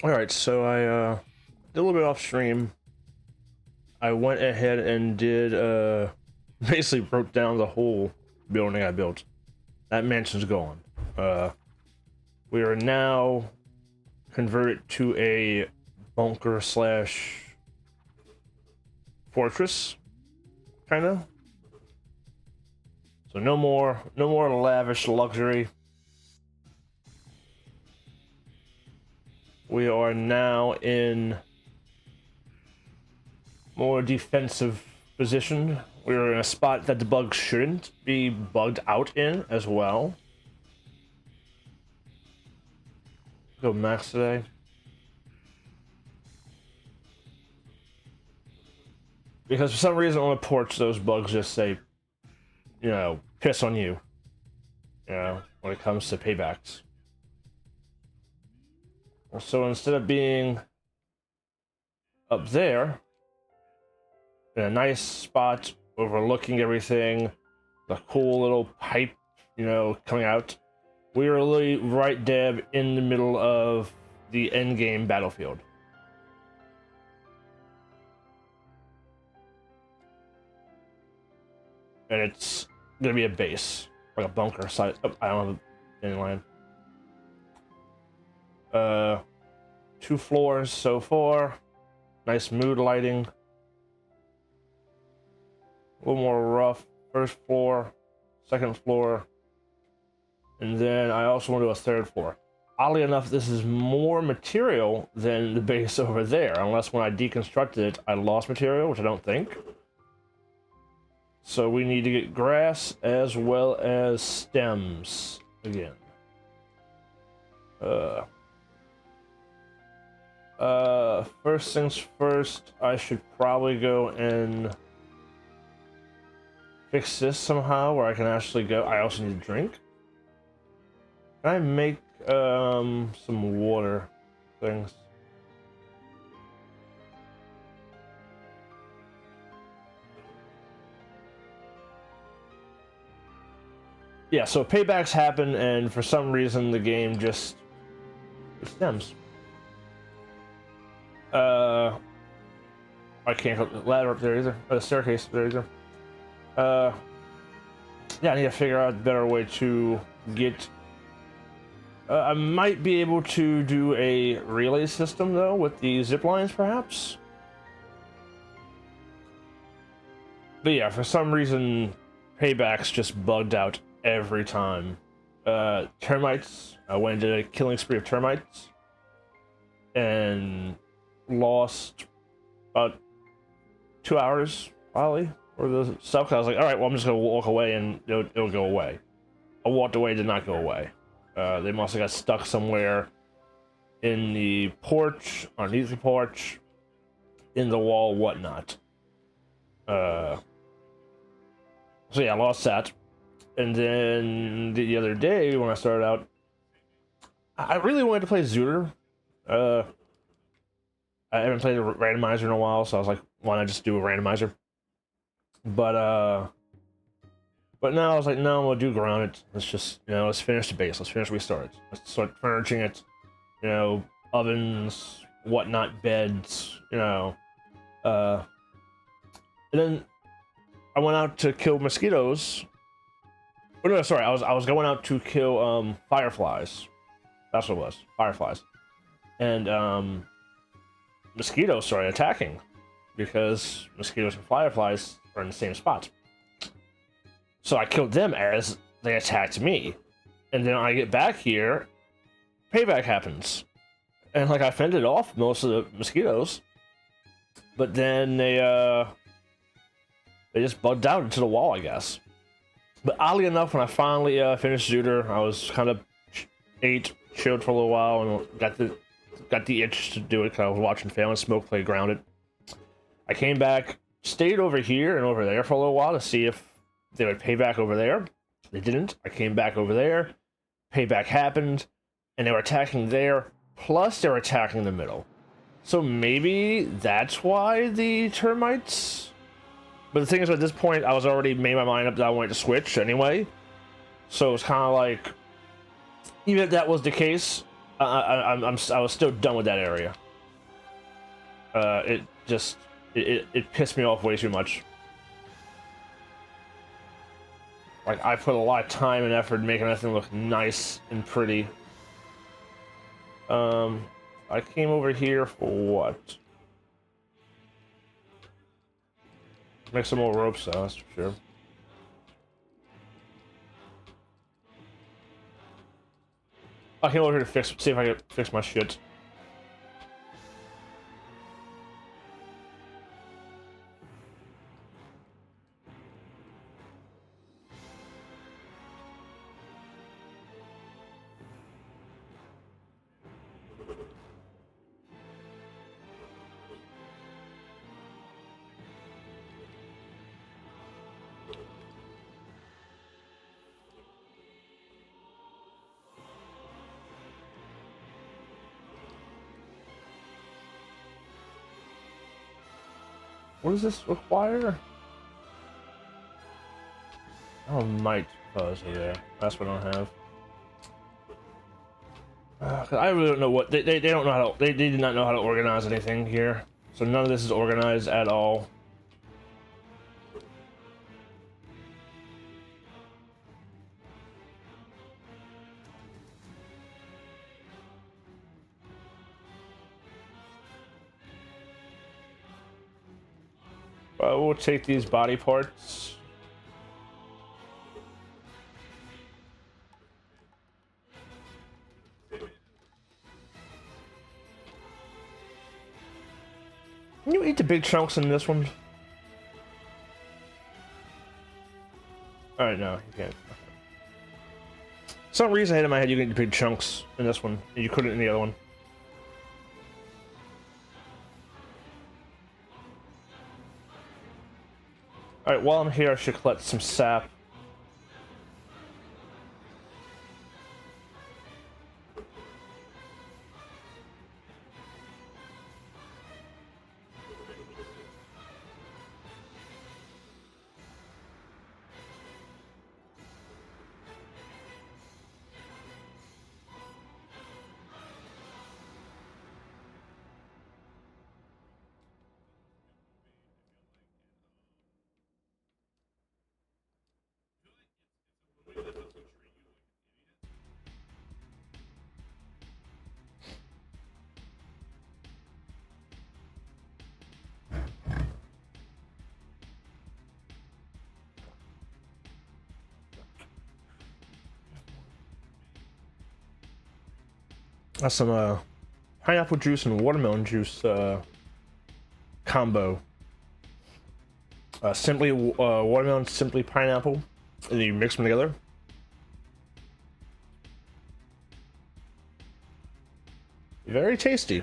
All right, so I did a little bit off stream. I went ahead and did basically broke down the whole building I built. That mansion's gone. Uh, we are now converted to a bunker slash fortress, kind of. So no more lavish luxury. We are now in more defensive position. We're in a spot that the bugs shouldn't be bugged out in as well. Go max today. Because for some reason on the porch, those bugs just say, you know, piss on you. You know, when it comes to paybacks. So instead of being up there, in a nice spot overlooking everything, the cool little pipe, you know, coming out, we are literally right dab in the middle of the end game battlefield. And it's gonna be a base, like a bunker size. Oh, I don't have any line. 2 floors so far. Nice mood lighting. A little more rough. First floor, second floor, and then I also want to do a third floor. Oddly enough, this is more material than the base over there, unless when I deconstructed it, I lost material, which I don't think. So we need to get grass as well as stems again. First things first, I should probably go and fix this somehow where I can actually go. I also need a drink. Can I make some water things? Yeah, so paybacks happen, and for some reason the game just stems. I can't go the ladder up there either. Or the staircase there either. Yeah, I need to figure out a better way to get. I might be able to do a relay system though with the zip lines, perhaps. But yeah, for some reason, paybacks just bugged out every time. Termites. I went into a killing spree of termites and lost about 2 hours probably or the stuff. I was like, all right, well, I'm just gonna walk away and it'll go away. I walked away, did not go away. They must have got stuck somewhere in the porch, underneath the porch, in the wall, whatnot. So yeah, I lost that. And then the other day when I started out, I really wanted to play Zooter. I haven't played a randomizer in a while, so I was like, why not just do a randomizer? But now I was like, no, we'll do grounded. Let's just, you know, let's finish the base. Let's finish what we started. Let's start furnishing it. You know, ovens, whatnot, beds. You know, and then I went out to kill mosquitoes. Oh, no, sorry, I was going out to kill fireflies. That's what it was, fireflies, and mosquitoes started attacking because mosquitoes and fireflies are in the same spot. So I killed them as they attacked me. And then I get back here, payback happens. And like I fended off most of the mosquitoes. But then they just bugged out into the wall, I guess. But oddly enough, when I finally finished Zooter, I was kind of chilled for a little while and got the itch to do it because I was watching Phelan Smoke play Grounded. I came back, stayed over here and over there for a little while to see if they would pay back over there. They didn't. I came back over there. Payback happened, and they were attacking there. Plus, they were attacking the middle. So maybe that's why the termites. But the thing is, at this point, I was already made my mind up that I wanted to switch anyway. So it's kind of like, even if that was the case, I was still done with that area. It just it pissed me off way too much. Like I put a lot of time and effort making that thing look nice and pretty. I came over here for what? Make some more ropes, though, that's for sure. I came over here to see if I can fix my shit. What does this require? Oh, might fuzz there. That's what I don't have. 'Cause I really don't know what they don't know how to they did not know how to organize anything here. So none of this is organized at all. We'll take these body parts. Can you eat the big chunks in this one? Alright, no, you can't. For some reason I had in my head you can eat the big chunks in this one, and you couldn't in the other one. Alright, while I'm here I should collect some sap. That's some pineapple juice and watermelon juice combo. Simply watermelon, simply pineapple, and you mix them together. Very tasty.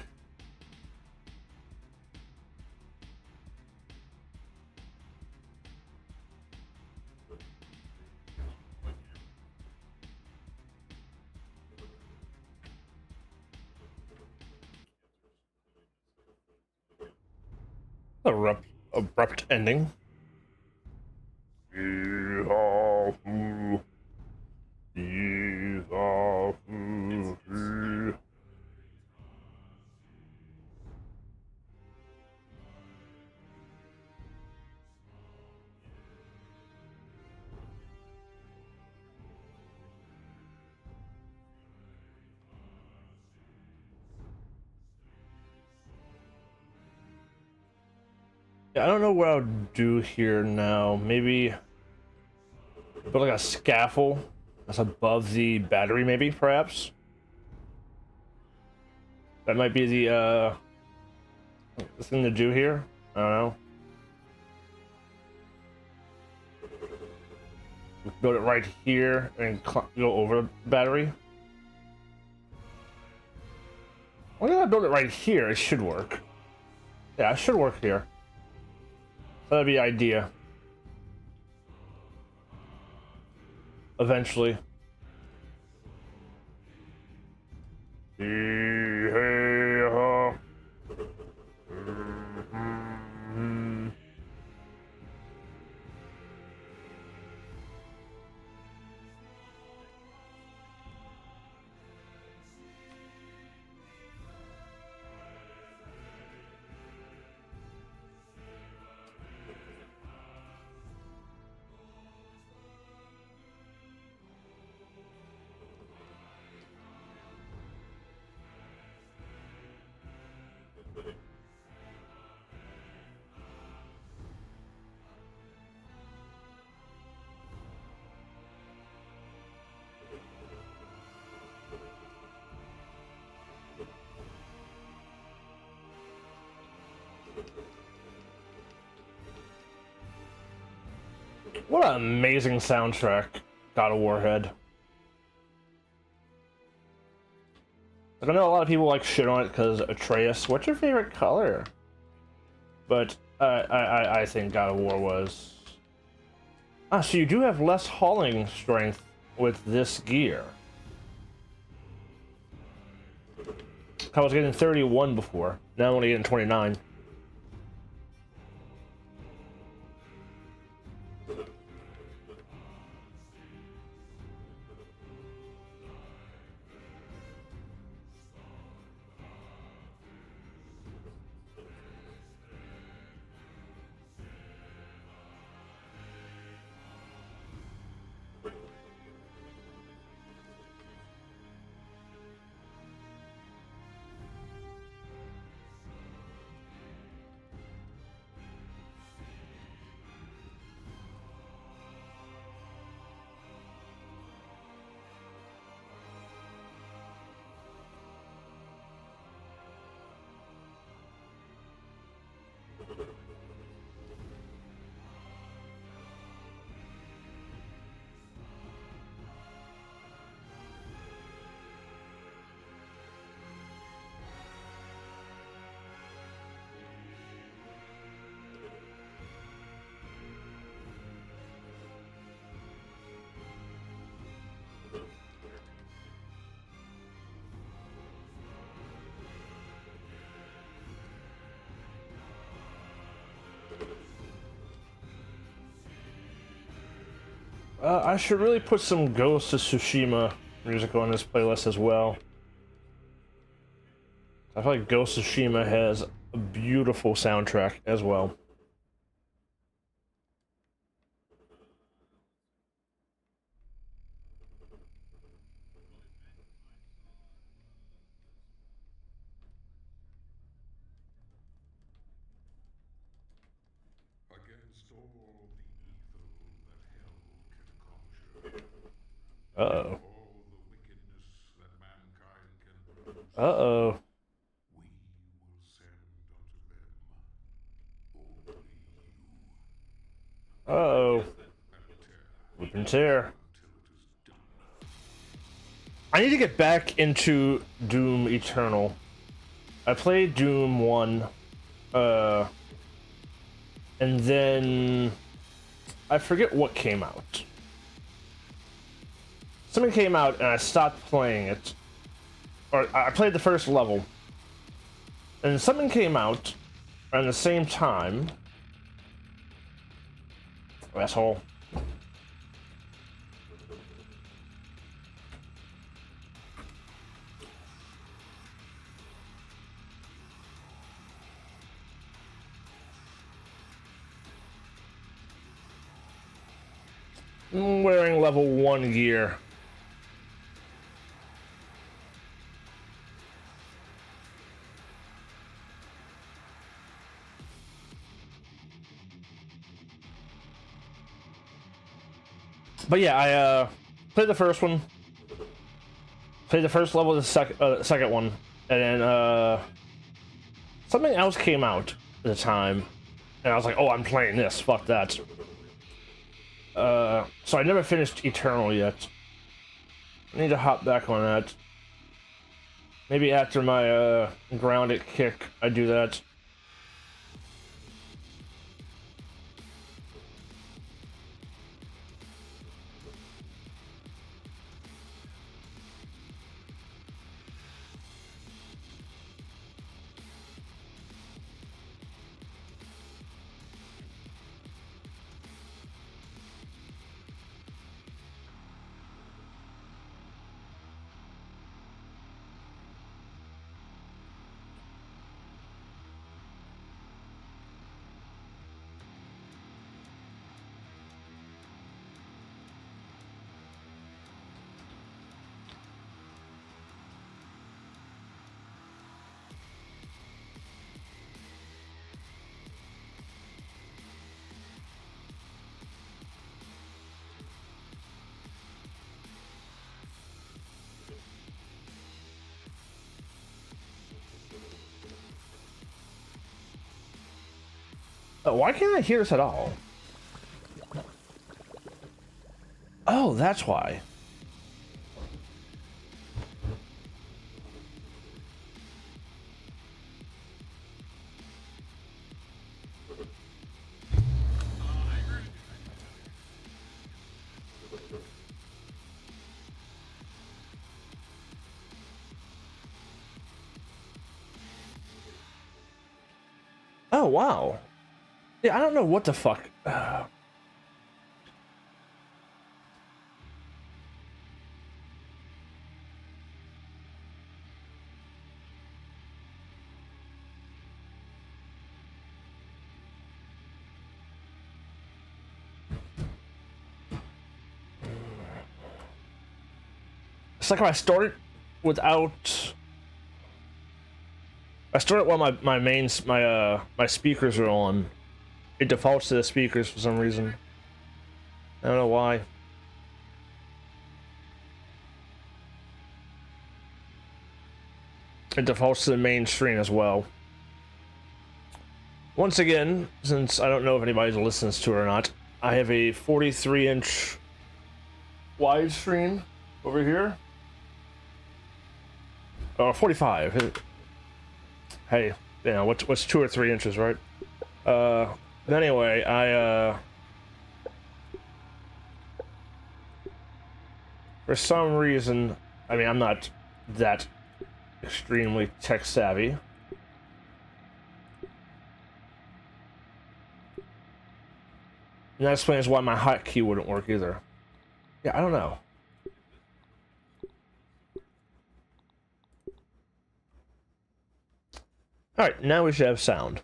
Abrupt ending. Yeah, I don't know what I'll do here now. Maybe put like a scaffold that's above the battery, maybe, perhaps. That might be the thing to do here. I don't know. Build it right here and go over the battery. Why don't I build it right here? It should work. Yeah, it should work here. That'd be the idea. Eventually. What an amazing soundtrack God of War had. Like, I know a lot of people like shit on it because Atreus. What's your favorite color? But I think God of War was. Ah, so you do have less hauling strength with this gear. I was getting 31 before. Now I'm only getting 29. I should really put some Ghost of Tsushima music on this playlist as well. I feel like Ghost of Tsushima has a beautiful soundtrack as well. Uh-oh. Uh-oh. Uh-oh. Whip and tear. I need to get back into Doom Eternal. I played Doom 1, and then I forget what came out. Something came out and I stopped playing it. Or I played the first level. And something came out around the same time. Asshole. I'm wearing level 1 gear. But yeah, I played the first one. Played the first level of the second one. And then something else came out at the time. And I was like, oh, I'm playing this. Fuck that. So I never finished Eternal yet. I need to hop back on that. Maybe after my grounded kick, I do that. Why can't I hear this at all? that's why. Oh, wow. Yeah, I don't know what the fuck. It's like if I started without. I started while my speakers are on. It defaults to the speakers for some reason. I don't know why. It defaults to the main screen as well. Once again, since I don't know if anybody listens to it or not, I have a 43-inch widescreen over here. Oh, 45. Hey, you know, what's 2 or 3 inches, right? Anyway, for some reason, I mean, I'm not that extremely tech savvy. And that explains why my hotkey wouldn't work either. Yeah, I don't know. Alright, now we should have sound.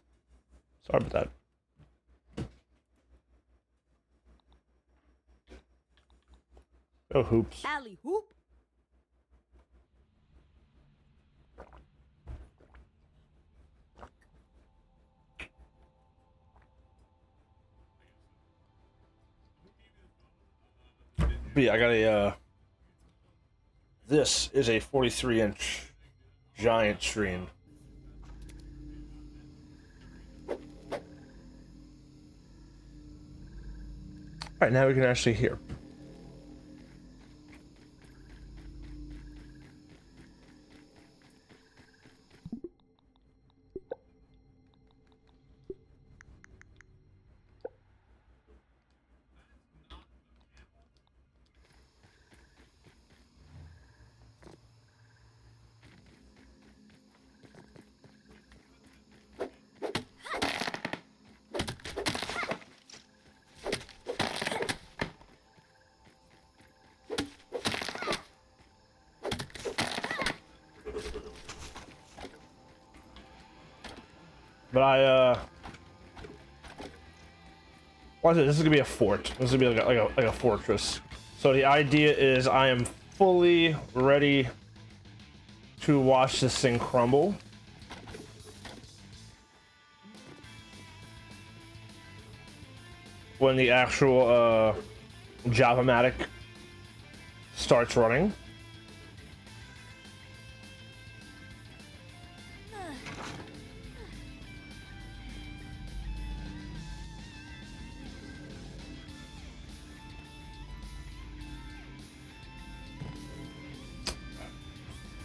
Sorry about that. Oh, hoops. Alley hoop. But yeah, I got a, this is a 43-inch giant screen. Alright, now we can actually hear. But watch it, this is gonna be a fort. This is gonna be like a fortress. So the idea is I am fully ready to watch this thing crumble. When the actual Java-matic starts running.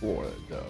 Where did it go?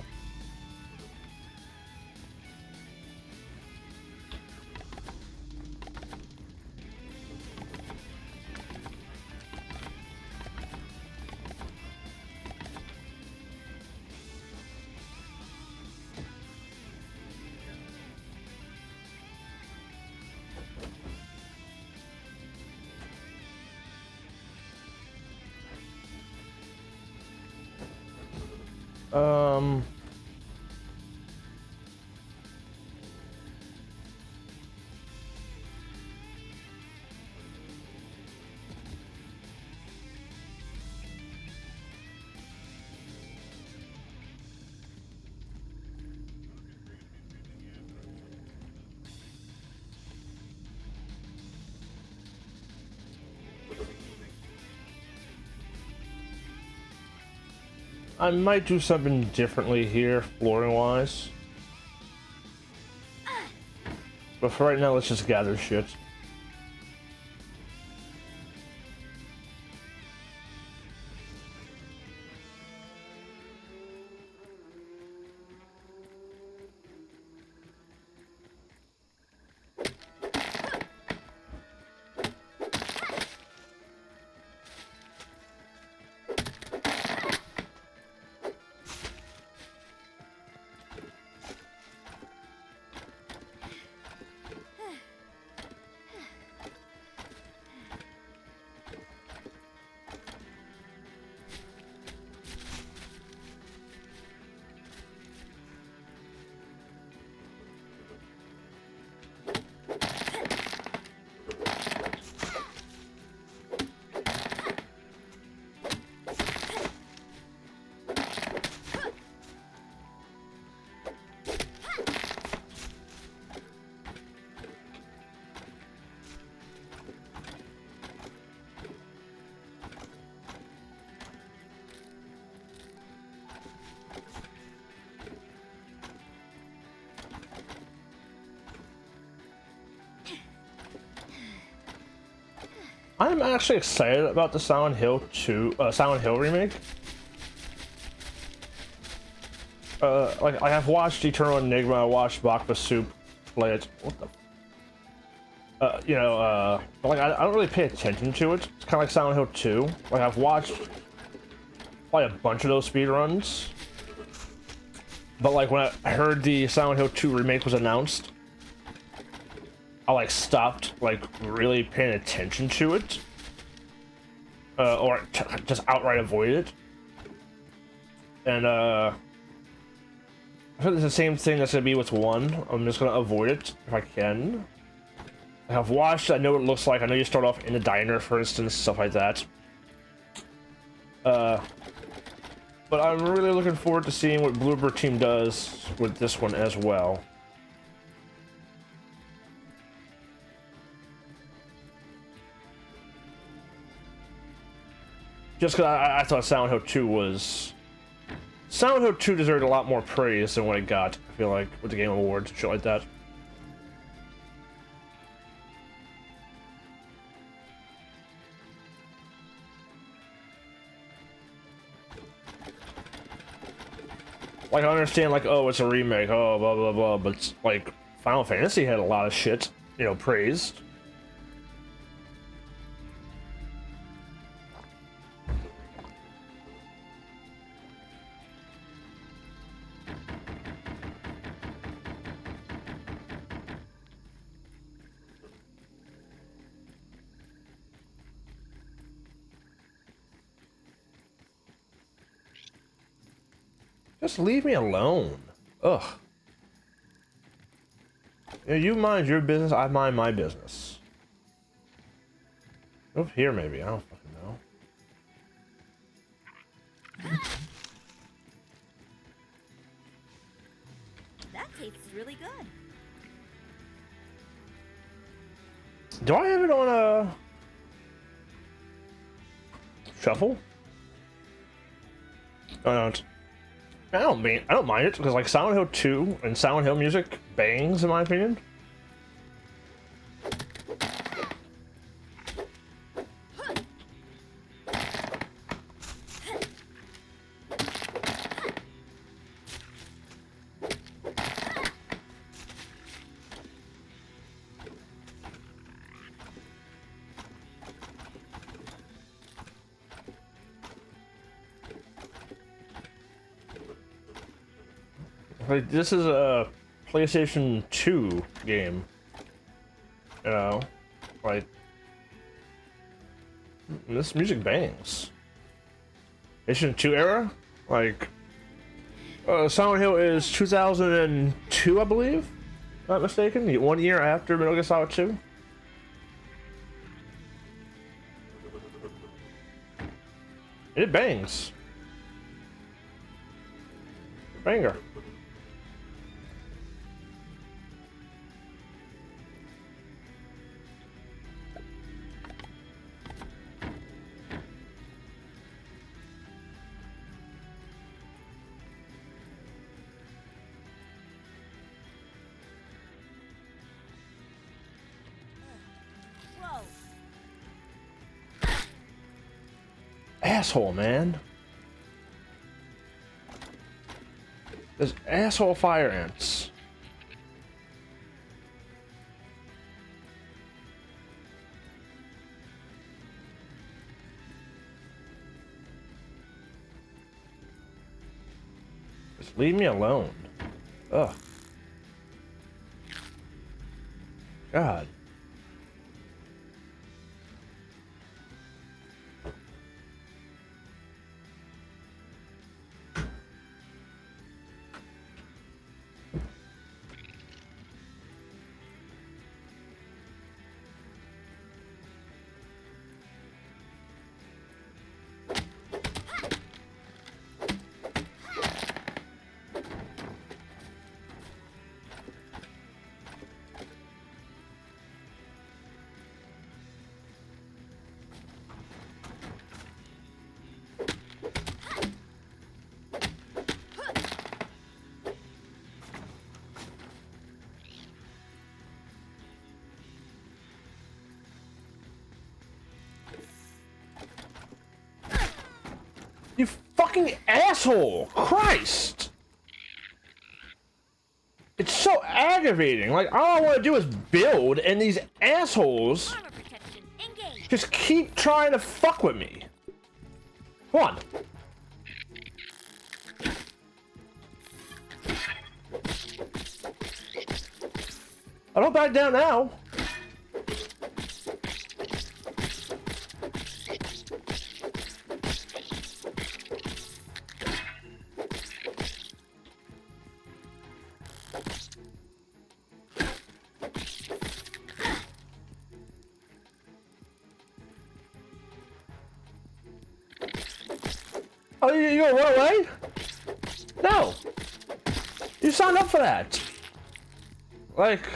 I might do something differently here, flooring wise. But for right now, let's just gather shit. I'm actually excited about the Silent Hill 2, Silent Hill remake. Like I've watched Eternal Enigma, I watched Bakba Soup play it. What the? You know, like I don't really pay attention to it. It's kind of like Silent Hill 2. Like I've watched probably a bunch of those speedruns. But like when I heard the Silent Hill 2 remake was announced, I like stopped like really paying attention to it. Or just outright avoided it. And I feel it's the same thing that's gonna be with 1. I'm just gonna avoid it if I can. I've watched, I know what it looks like. I know you start off in a diner, for instance, stuff like that. But I'm really looking forward to seeing what Bloober Team does with this one as well. Just because I thought Silent Hill 2 was... Silent Hill 2 deserved a lot more praise than what it got, I feel like, with the Game Awards and shit like that. Like, I understand, like, oh, it's a remake, oh, blah, blah, blah, but, like, Final Fantasy had a lot of shit, you know, praised. Just leave me alone. Ugh. You know, you mind your business, I mind my business. Over here, maybe. I don't fucking know. That tastes really good. Do I have it on a shuffle? I don't. I don't mind it because like Silent Hill 2 and Silent Hill music bangs in my opinion. Like, this is a PlayStation 2 game. You know? Like... This music bangs. PlayStation 2 era? Like... Silent Hill is 2002, I believe? If I'm not mistaken? 1 year after Metal Gear Solid 2? It bangs. Banger. Asshole, man. There's asshole fire ants. Just leave me alone. Ugh. God. You fucking asshole! Christ! It's so aggravating. Like, all I want to do is build, and these assholes just keep trying to fuck with me. Come on. I don't back down now. Oh, you gonna run away? No. You signed up for that. Like,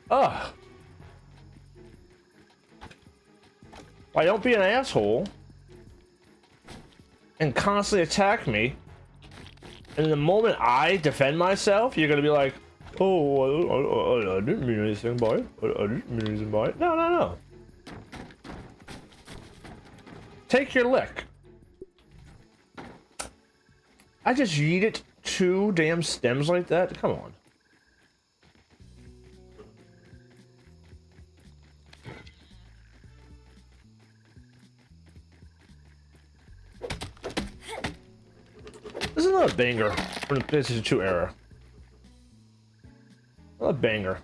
ugh. Why don't be an asshole and constantly attack me, and the moment I defend myself, you're gonna be like, oh, I didn't mean anything by it. I didn't mean anything by it. No, no, no. Take your lick. I just yeeted 2 damn stems like that? Come on. This is another banger from the PlayStation 2 era. Another banger.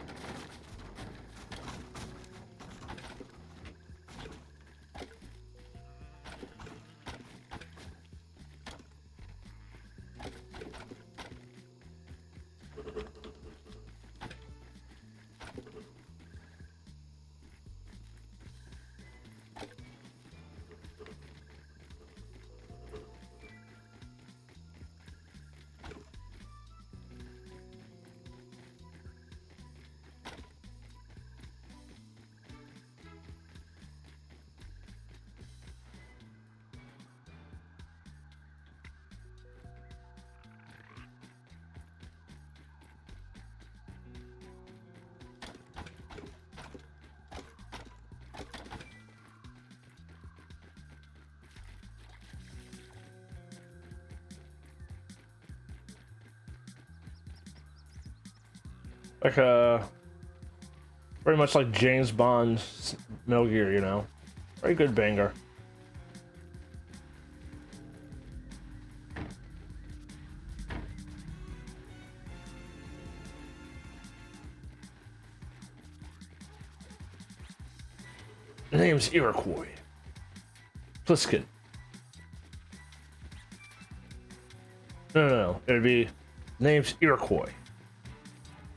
Like very much like James Bond's Metal Gear, you know. Very good banger. The name's Iroquois. Pliskin. No. It'd be name's Iroquois.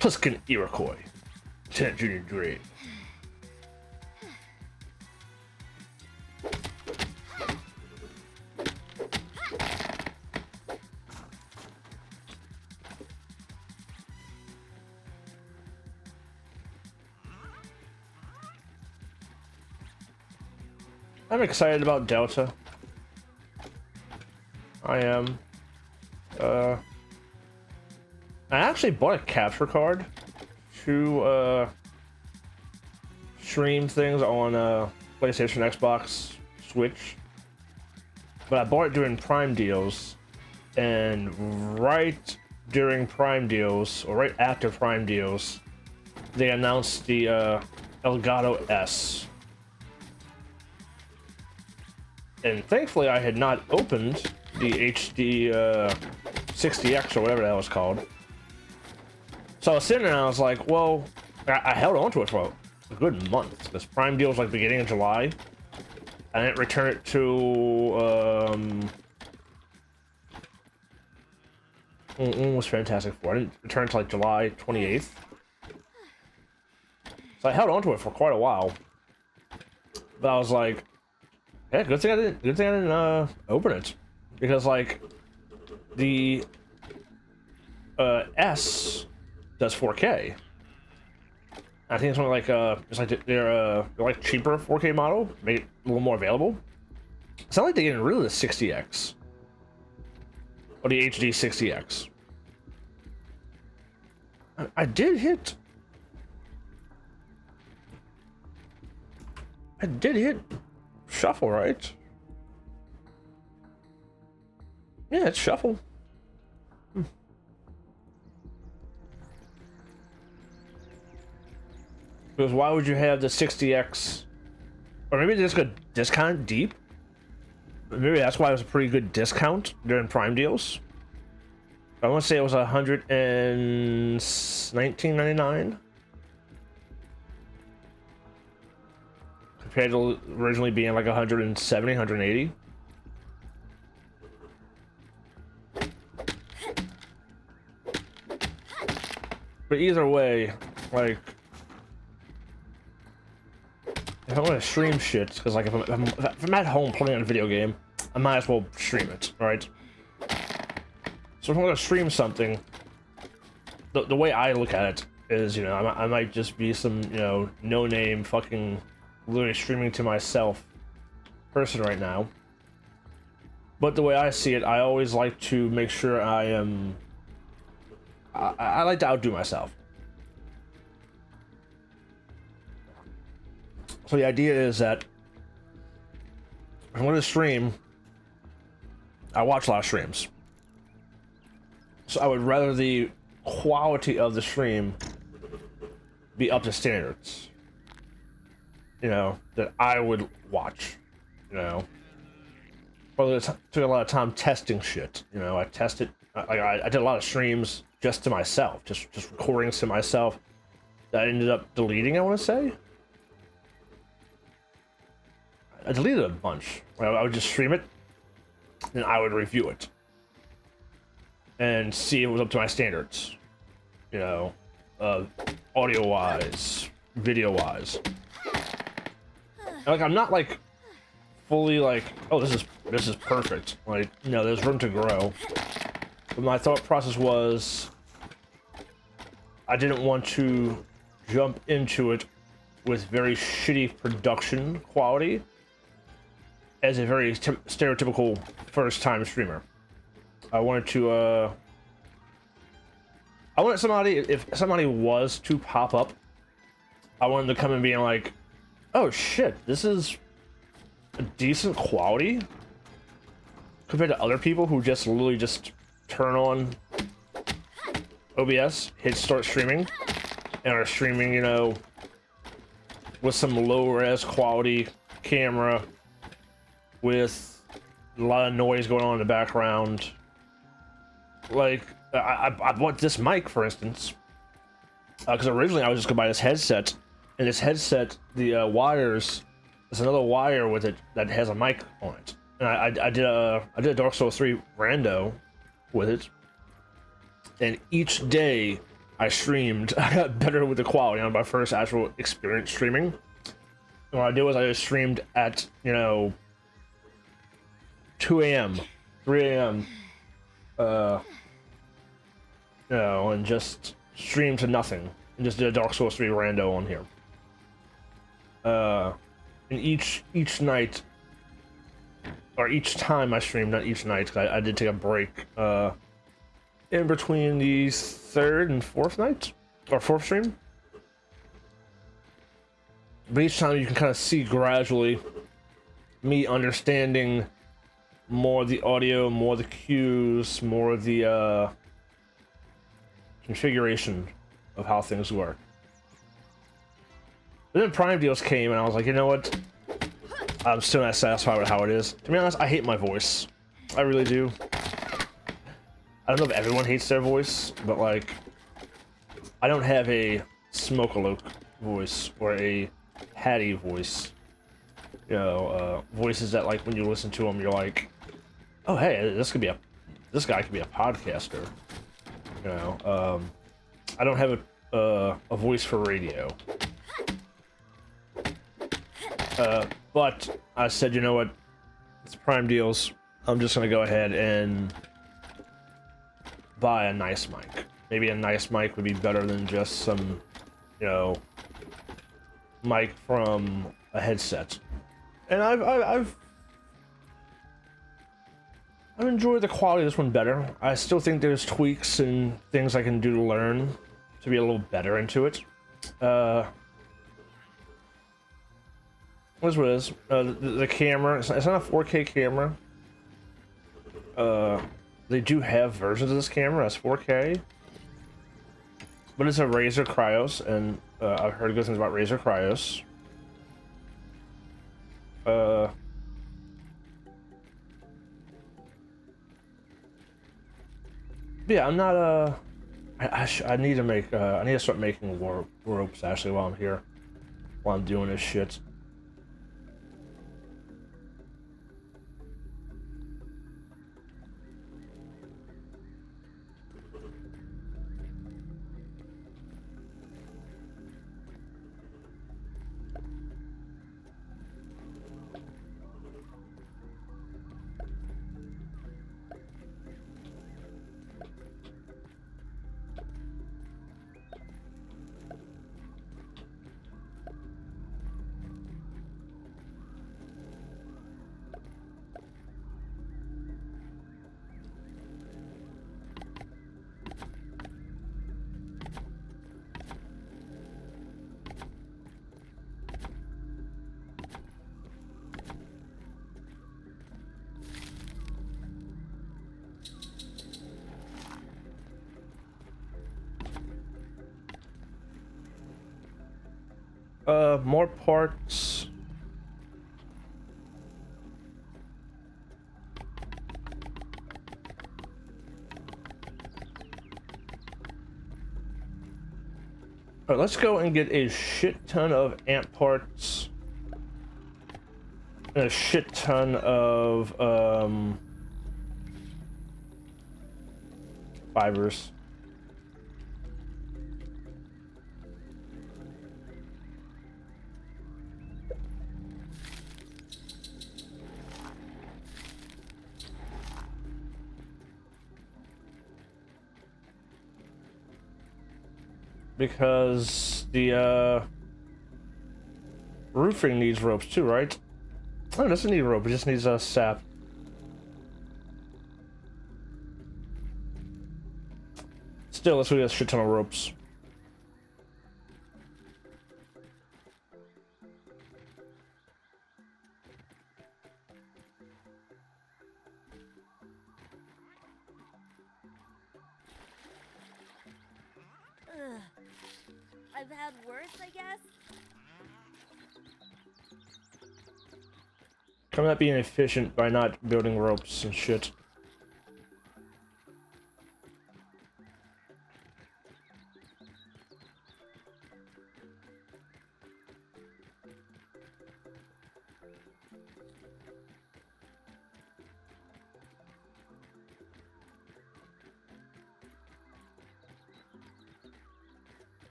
Pliskin Iroquois. Lieutenant Junior Grade. I'm excited about Delta. I am. I actually bought a capture card to stream things on PlayStation, Xbox, Switch. But I bought it during Prime deals, and right during Prime deals, or right after Prime deals, they announced the Elgato S. And thankfully I had not opened the HD 60X or whatever that was called. So I was sitting there and I was like, well, I held on to it for a good month. This Prime deal was like beginning of July. I didn't return it to when was Fantastic Four? I didn't return it to like July 28th. So I held on to it for quite a while. But I was like, yeah, good thing I didn't open it. Because like the S does 4K. I think it's only like it's like they're like cheaper 4K model, make it a little more available. It's not like they're getting rid of the 60X or the HD 60X. I did hit shuffle, right? Yeah, it's shuffle. Because why would you have the 60x? Or maybe they just got discounted deep? Maybe that's why it was a pretty good discount during Prime deals. I want to say it was $119.99 compared to originally being like 170, 180. But either way, like, if I'm gonna stream shit, because like if I'm at home playing a video game, I might as well stream it, right? So if I'm gonna stream something, the way I look at it is, you know, I might just be some, you know, no-name fucking literally streaming to myself person right now. But the way I see it, I always like to make sure I am. I like to outdo myself. So the idea is that if I'm going to stream, I watch a lot of streams. So I would rather the quality of the stream be up to standards, you know, that I would watch, you know. Well, it took a lot of time testing shit, you know. I tested, I did a lot of streams just to myself, just recordings to myself that I ended up deleting, I want to say. I deleted a bunch. I would just stream it, and I would review it and see if it was up to my standards, you know, audio-wise, video-wise. Like, I'm not like fully like, oh, this is perfect. Like, no, there's room to grow. But my thought process was, I didn't want to jump into it with very shitty production quality as a very stereotypical first-time streamer. I wanted to, I wanted somebody, if somebody was to pop up, I wanted them to come and being like, oh shit, this is a decent quality compared to other people who just literally just turn on OBS, hit start streaming, and are streaming, you know, with some low-res quality camera with a lot of noise going on in the background. Like, I bought this mic, for instance, because originally I was just gonna buy this headset, and this headset, the wires, there's another wire with it that has a mic on it. And I did a Dark Souls 3 rando with it, and each day I streamed, I got better with the quality on my first actual experience streaming. And what I did was I just streamed at, you know, 2 a.m., 3 a.m., you know, and just streamed to nothing, and just did a Dark Souls 3 rando on here. And each night, or each time I streamed, not each night, because I did take a break, in between the third and fourth night, or fourth stream. But each time you can kind of see gradually me understanding more of the audio, more of the cues, more of the configuration of how things work. But then Prime deals came, and I was like, you know what? I'm still not satisfied with how it is. To be honest, I hate my voice. I really do. I don't know if everyone hates their voice, but like, I don't have a Smokealoke voice or a Hattie voice. You know, voices that like when you listen to them, you're like, oh hey, this guy could be a podcaster. You know, I don't have a voice for radio. But I said, you know what? It's Prime deals. I'm just gonna go ahead and buy a nice mic. Maybe a nice mic would be better than just some, you know, mic from a headset. And I've enjoyed the quality of this one better. I still think there's tweaks and things I can do to learn to be a little better into it. What's what it is? The camera, it's not a 4K camera. they do have versions of this camera as 4K, but it's a Razer Cryos, and I've heard good things about Razer Cryos. Yeah, I'm not I need to make I need to start making ropes actually while I'm here, while I'm doing this shit. More parts. Alright, let's go and get a shit ton of ant parts. And a shit ton of fibers. Because the roofing needs ropes too, right? Oh, it doesn't need rope, it just needs sap. Still, let's go get a shit ton of ropes. I've had worse, I guess. I'm not being efficient by not building ropes and shit.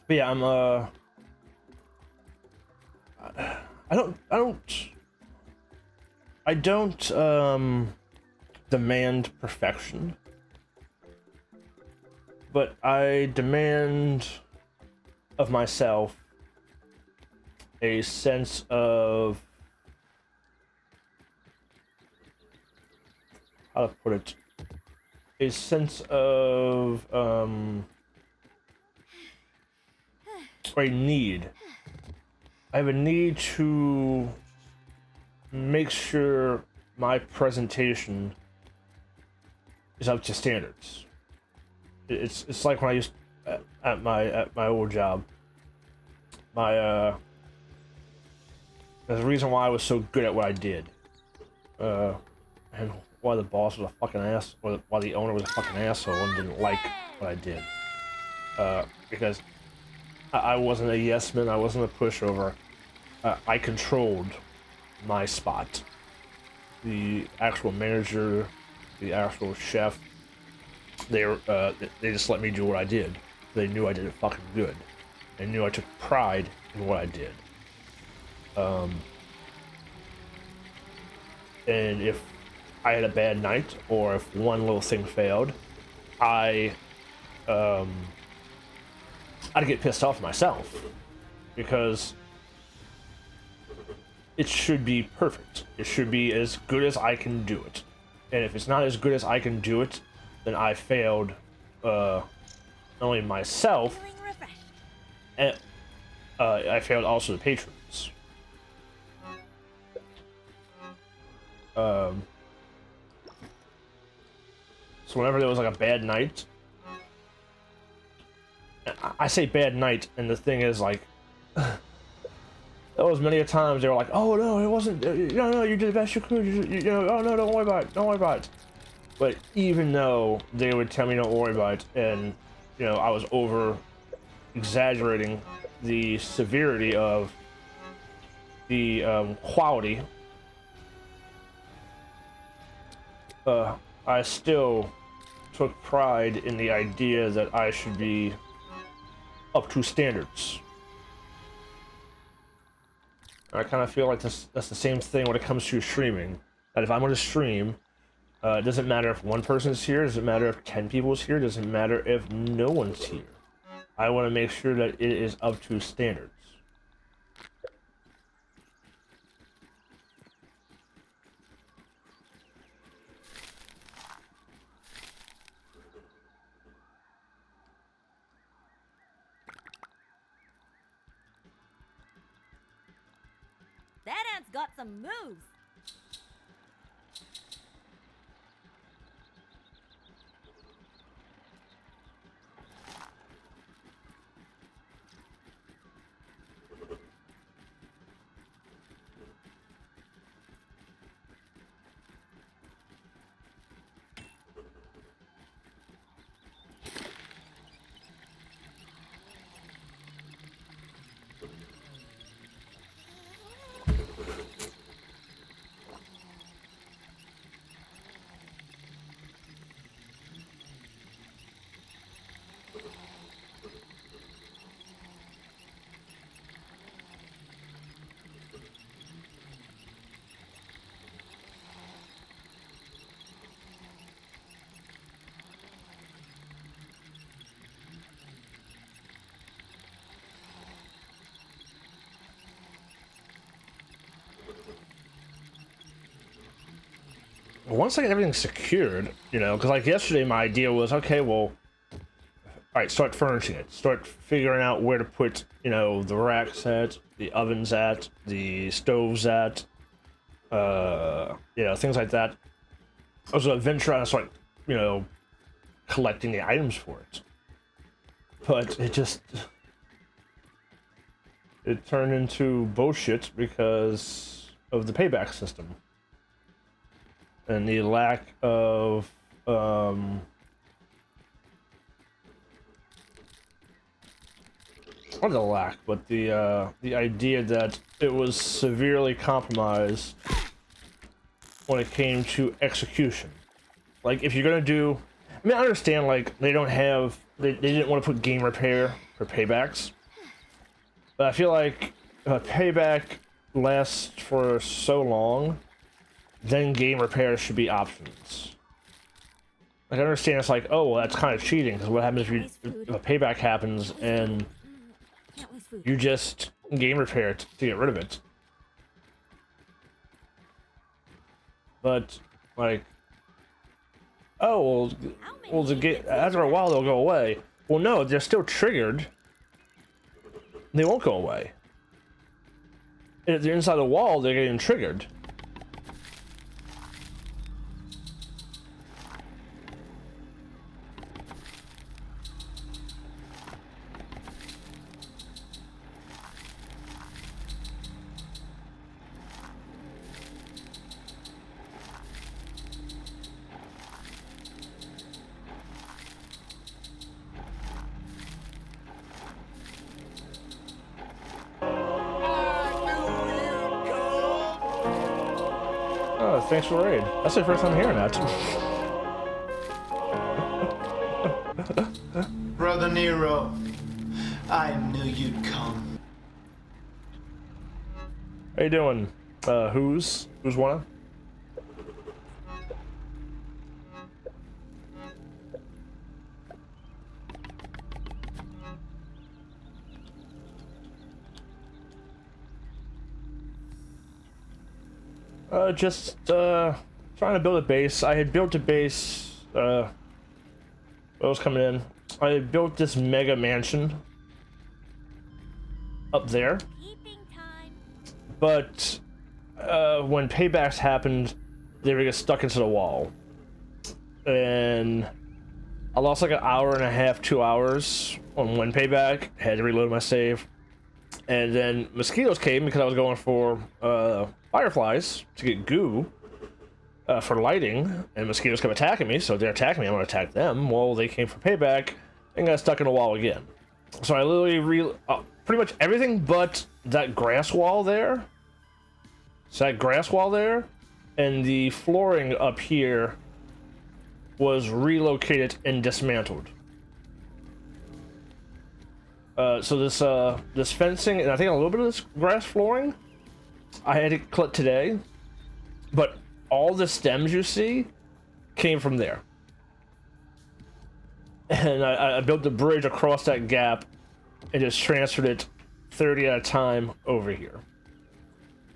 But yeah, I'm I don't demand perfection, but I demand of myself a sense of, how to put it, a sense of or a need. I have a need to make sure my presentation is up to standards. It's like when I used at my old job. There's a reason why I was so good at what I did, and why the boss was a fucking ass, or why the owner was a fucking asshole and didn't like what I did. Because I wasn't a yes man, I wasn't a pushover. I controlled my spot. The actual manager, the actual chef, they just let me do what I did. They knew I did it fucking good. They knew I took pride in what I did. And if I had a bad night, or if one little thing failed, I'd get pissed off myself, because it should be perfect. It should be as good as I can do it. And if it's not as good as I can do it, then I failed not only myself, Feeling refreshed. and I failed also the patrons. So whenever there was like a bad night, I say bad night, and the thing is like, there was many a times they were like, "Oh no, it wasn't. No, you did the best you could. You know, oh no, don't worry about it. Don't worry about it." But even though they would tell me don't worry about it, and you know I was over exaggerating the severity of the quality, I still took pride in the idea that I should be up to standards. I kind of feel like that's the same thing when it comes to streaming. That if I'm going to stream, it doesn't matter if one person's here, it doesn't matter if 10 people's here, it doesn't matter if no one's here. I want to make sure that it is up to standards. That ant's got some moves. Once I get everything secured, you know, because like yesterday my idea was, okay, well, all right, start furnishing it. Start figuring out where to put, you know, the racks at, the ovens at, the stoves at, you know, things like that. I was eventually trying to start, you know, collecting the items for it. But it turned into bullshit because of the payback system. And the lack of, not the lack, but the idea that it was severely compromised when it came to execution. Like, if you're gonna do, I mean, I understand, like, they didn't want to put game repair for paybacks, but I feel like a payback lasts for so long, then game repair should be options. Like, I understand it's like, oh, well, that's kind of cheating, because what happens if a payback happens and you just game repair it to get rid of it? But, like, oh, well after a while they'll go away. Well, no, they're still triggered. They won't go away. If they're inside the wall, they're getting triggered. Oh, thanks for the raid. That's the first time hearing that. Brother Nero, I knew you'd come. How you doing? Who's one? Just trying to build a base. I had built a base. I was coming in. I built this mega mansion up there, Keeping time. but when paybacks happened, they would get stuck into the wall, and I lost like an hour and a half, 2 hours on one payback. Had to reload my save, and then mosquitoes came because I was going for fireflies to get goo for lighting, and mosquitoes kept attacking me. So they're attacking me, I'm gonna attack them. Well, they came for payback and got stuck in the wall again. So I literally pretty much everything but that grass wall there. So that grass wall there and the flooring up here was relocated and dismantled. So this fencing and I think a little bit of this grass flooring I had to collect today, but all the stems you see came from there. And I built the bridge across that gap and just transferred it 30 at a time over here.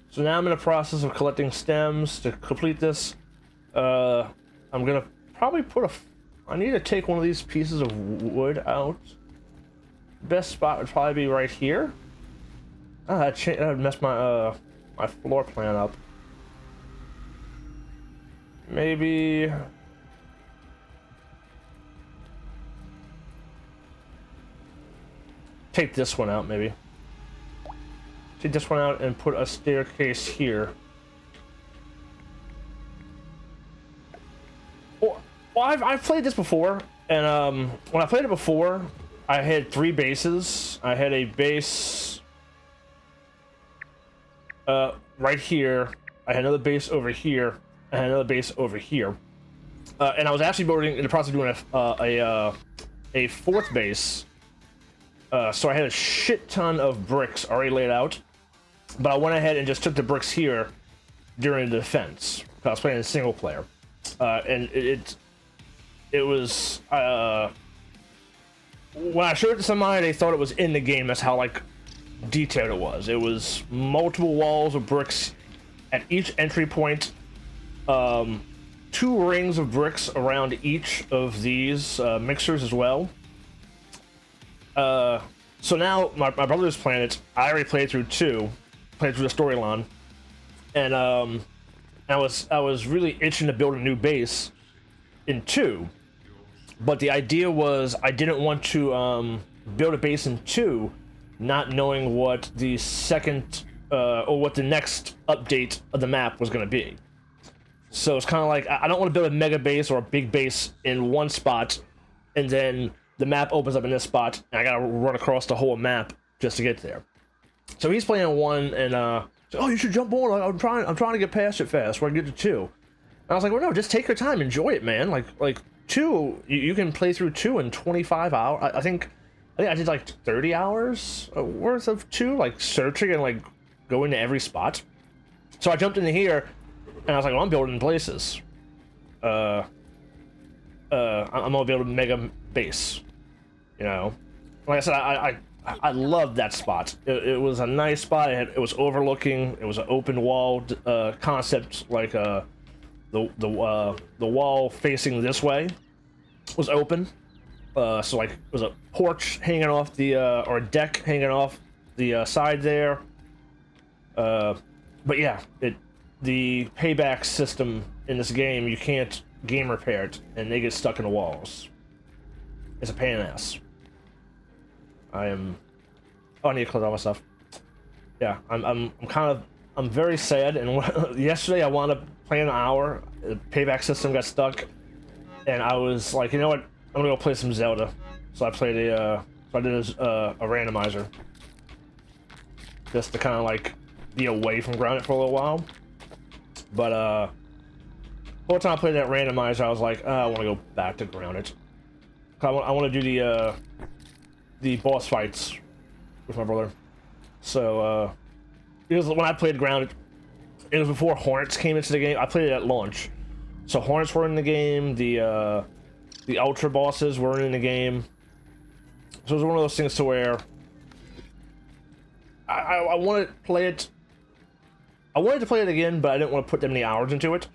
So now I'm in the process of collecting stems to complete this. I'm gonna probably I need to take one of these pieces of wood out. Best spot would probably be right here. That would mess my my floor plan up. Maybe take this one out, maybe. Take this one out and put a staircase here. Well, I've played this before, and when I played it before, I had 3 bases. I had a base right here. I had another base over here. I had another base over here. And I was actually in the process of doing a 4th base. So I had a shit ton of bricks already laid out, but I went ahead and just took the bricks here during the defense. I was playing in single player, and it was when I showed it to somebody, they thought it was in the game. That's how like detailed it was. It was multiple walls of bricks at each entry point, 2 rings of bricks around each of these mixers as well. So now my brother's planet, I already played through 2, played through the storyline, and I was really itching to build a new base in 2, but the idea was I didn't want to build a base in 2, not knowing what the second or what the next update of the map was going to be. So it's kind of like I don't want to build a mega base or a big base in one spot, and then the map opens up in this spot, and I gotta run across the whole map just to get there. So he's playing 1, and so, oh, you should jump on. I'm trying to get past it fast. Where I get to 2. And I was like, well, no, just take your time, enjoy it, man. Like 2, you can play through 2 in 25 hours. I think I did like 30 hours worth of 2, like searching and like going to every spot. So I jumped into here, and I was like, well, I'm building places. I'm gonna build a mega base. You know, like I said, I loved that spot. It was a nice spot. It was overlooking. It was an open wall concept, like the wall facing this way was open. So like it was a porch hanging off the or a deck hanging off the side there. But yeah, the payback system in this game, you can't game repair it, and they get stuck in the walls. It's a pain in the ass. Oh, I need to close all my stuff. Yeah, I'm very sad. And yesterday I wound up playing an hour. The payback system got stuck, and I was like, you know what? I'm gonna go play some Zelda. So I played so I did a randomizer, just to kind of like be away from grounded for a little while. But the whole time I played that randomizer, I was like, I want to go back to grounded. I want to do the boss fights with my brother. So it was when I played grounded. It was before Hornets came into the game. I played it at launch, so Hornets were in the game. The Ultra bosses were in the game. So it was one of those things to where I wanted to play it. I wanted to play it again, but I didn't want to put that many hours into it.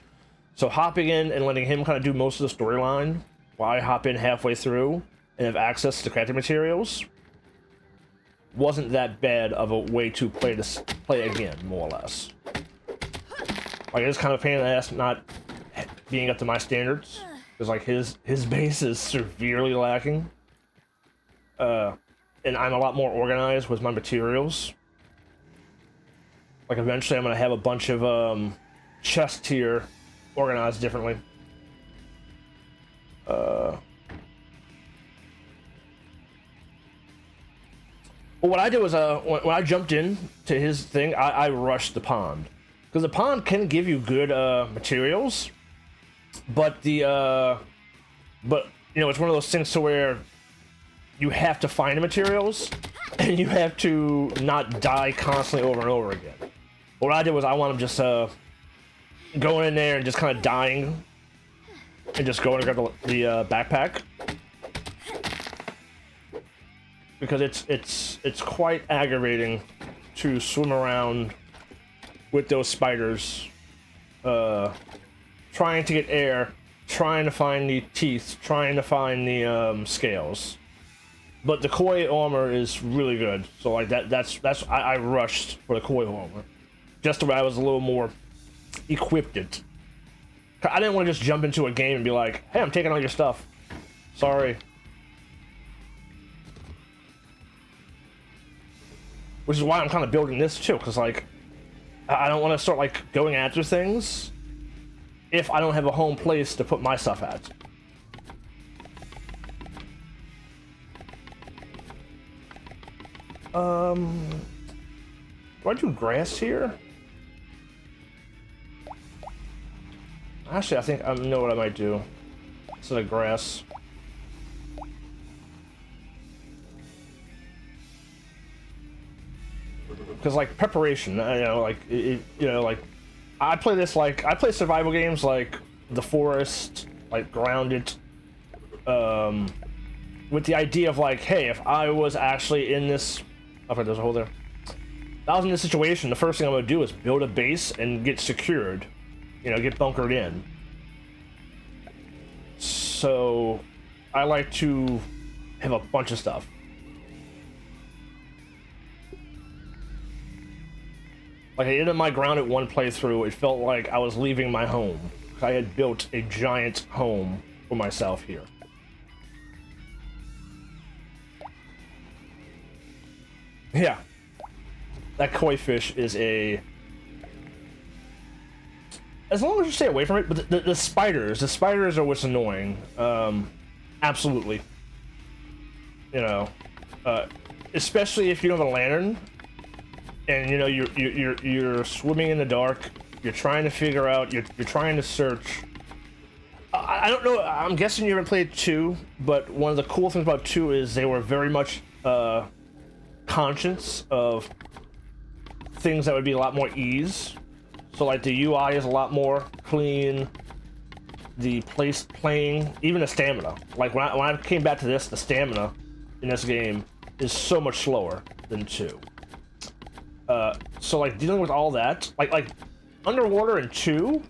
So hopping in and letting him kind of do most of the storyline while I hop in halfway through and have access to crafting materials, wasn't that bad of a way to play again, more or less. Like, it's kind of a pain in the ass not being up to my standards, because like his base is severely lacking. And I'm a lot more organized with my materials. Like, eventually I'm gonna have a bunch of chests here organized differently. Well, what I did was when I jumped in to his thing, I rushed the pond, because the pond can give you good materials, but but you know, it's one of those things to where you have to find the materials and you have to not die constantly over and over again. What I did was I wanted just going in there and just kind of dying and just going to grab the backpack, because it's quite aggravating to swim around with those spiders, trying to get air, trying to find the teeth, trying to find the scales. But the koi armor is really good, so like I rushed for the koi armor, just so I was a little more equipped. I didn't want to just jump into a game and be like, "Hey, I'm taking all your stuff." Sorry. Which is why I'm kind of building this too, because like I don't want to start like going after things if I don't have a home place to put my stuff at. Do I do grass here? Actually, I think I know what I might do instead of grass. Because like preparation, you know, like you know, like I play this like I play survival games like The Forest, like Grounded, with the idea of like, hey, if I was actually in this, okay, there's a hole there. If I was in this situation, the first thing I'm gonna do is build a base and get secured, you know, get bunkered in. So I like to have a bunch of stuff. Like, at the end of my Grounded 1 playthrough, it felt like I was leaving my home. I had built a giant home for myself here. Yeah. That koi fish is a... As long as you stay away from it, but the spiders are what's annoying. Absolutely. You know, especially if you don't have a lantern, and you know you're swimming in the dark. You're trying to figure out. You're trying to search. I don't know. I'm guessing you haven't played 2, but one of the cool things about 2 is they were very much conscious of things that would be a lot more ease. So like the UI is a lot more clean. The playing, even the stamina. Like when I came back to this, the stamina in this game is so much slower than 2. So like dealing with all that, like underwater in 2,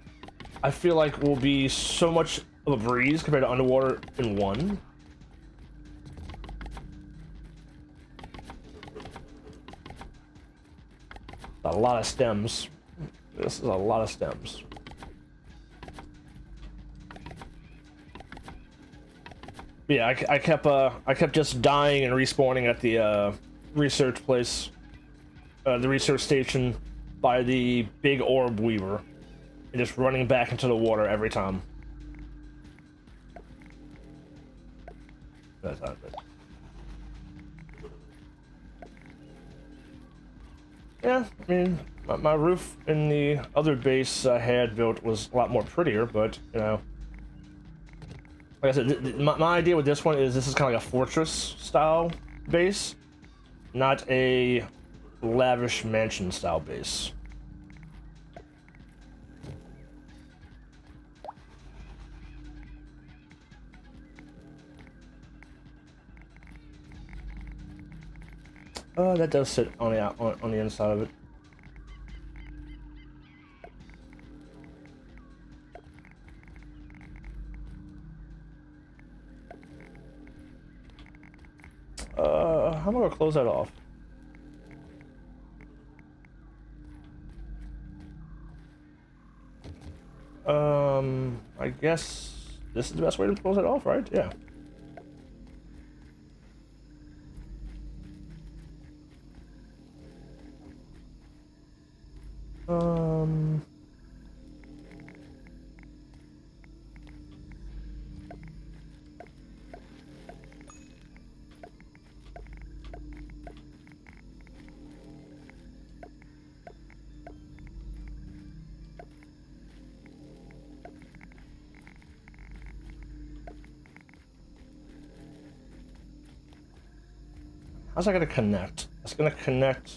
I feel like will be so much of a breeze compared to underwater in 1. A lot of stems. This is a lot of stems. Yeah, I kept just dying and respawning at the research place, the research station by the big orb weaver, and just running back into the water every time. That's not it. Yeah, I mean, my roof in the other base I had built was a lot more prettier, but, you know, like I said, my idea with this one is this is kind of like a fortress style base, not a lavish mansion style base. That does sit on the inside of it. How am I gonna close that off? I guess this is the best way to close it off, right? Yeah. Um, how's that gonna connect? It's gonna connect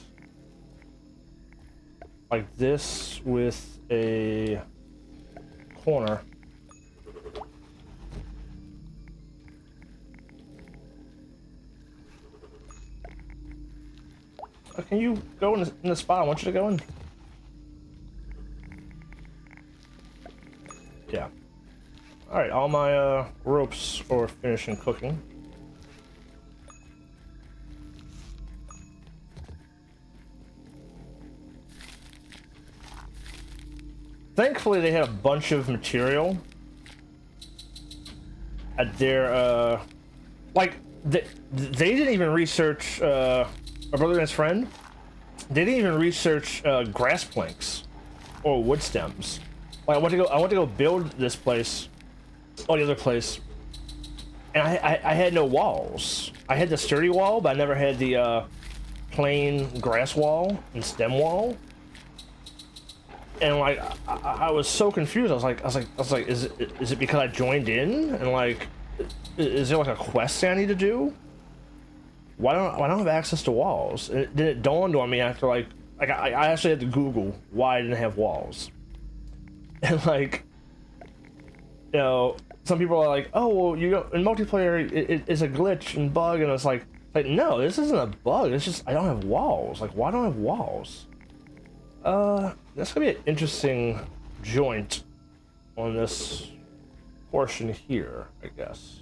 like this with a corner. Can you go in the spot I want you to go in? Yeah. Alright, all my ropes for finishing cooking. Thankfully, they had a bunch of material at their, like, they didn't even research, my brother and his friend, they didn't even research, grass planks or wood stems. Like, I went to go build this place, or the other place, and I had no walls. I had the sturdy wall, but I never had the, plain grass wall and stem wall. And like I was so confused. I was like, is it because I joined in and like, is there like a quest I need to do? Why don't I have access to walls? And then it dawned on me after like I actually had to Google why I didn't have walls. And like, you know, some people are like, oh well, you know, in multiplayer it's a glitch and bug, and it's like no, this isn't a bug. It's just I don't have walls. Like, why don't I have walls? That's gonna be an interesting joint on this portion here, I guess.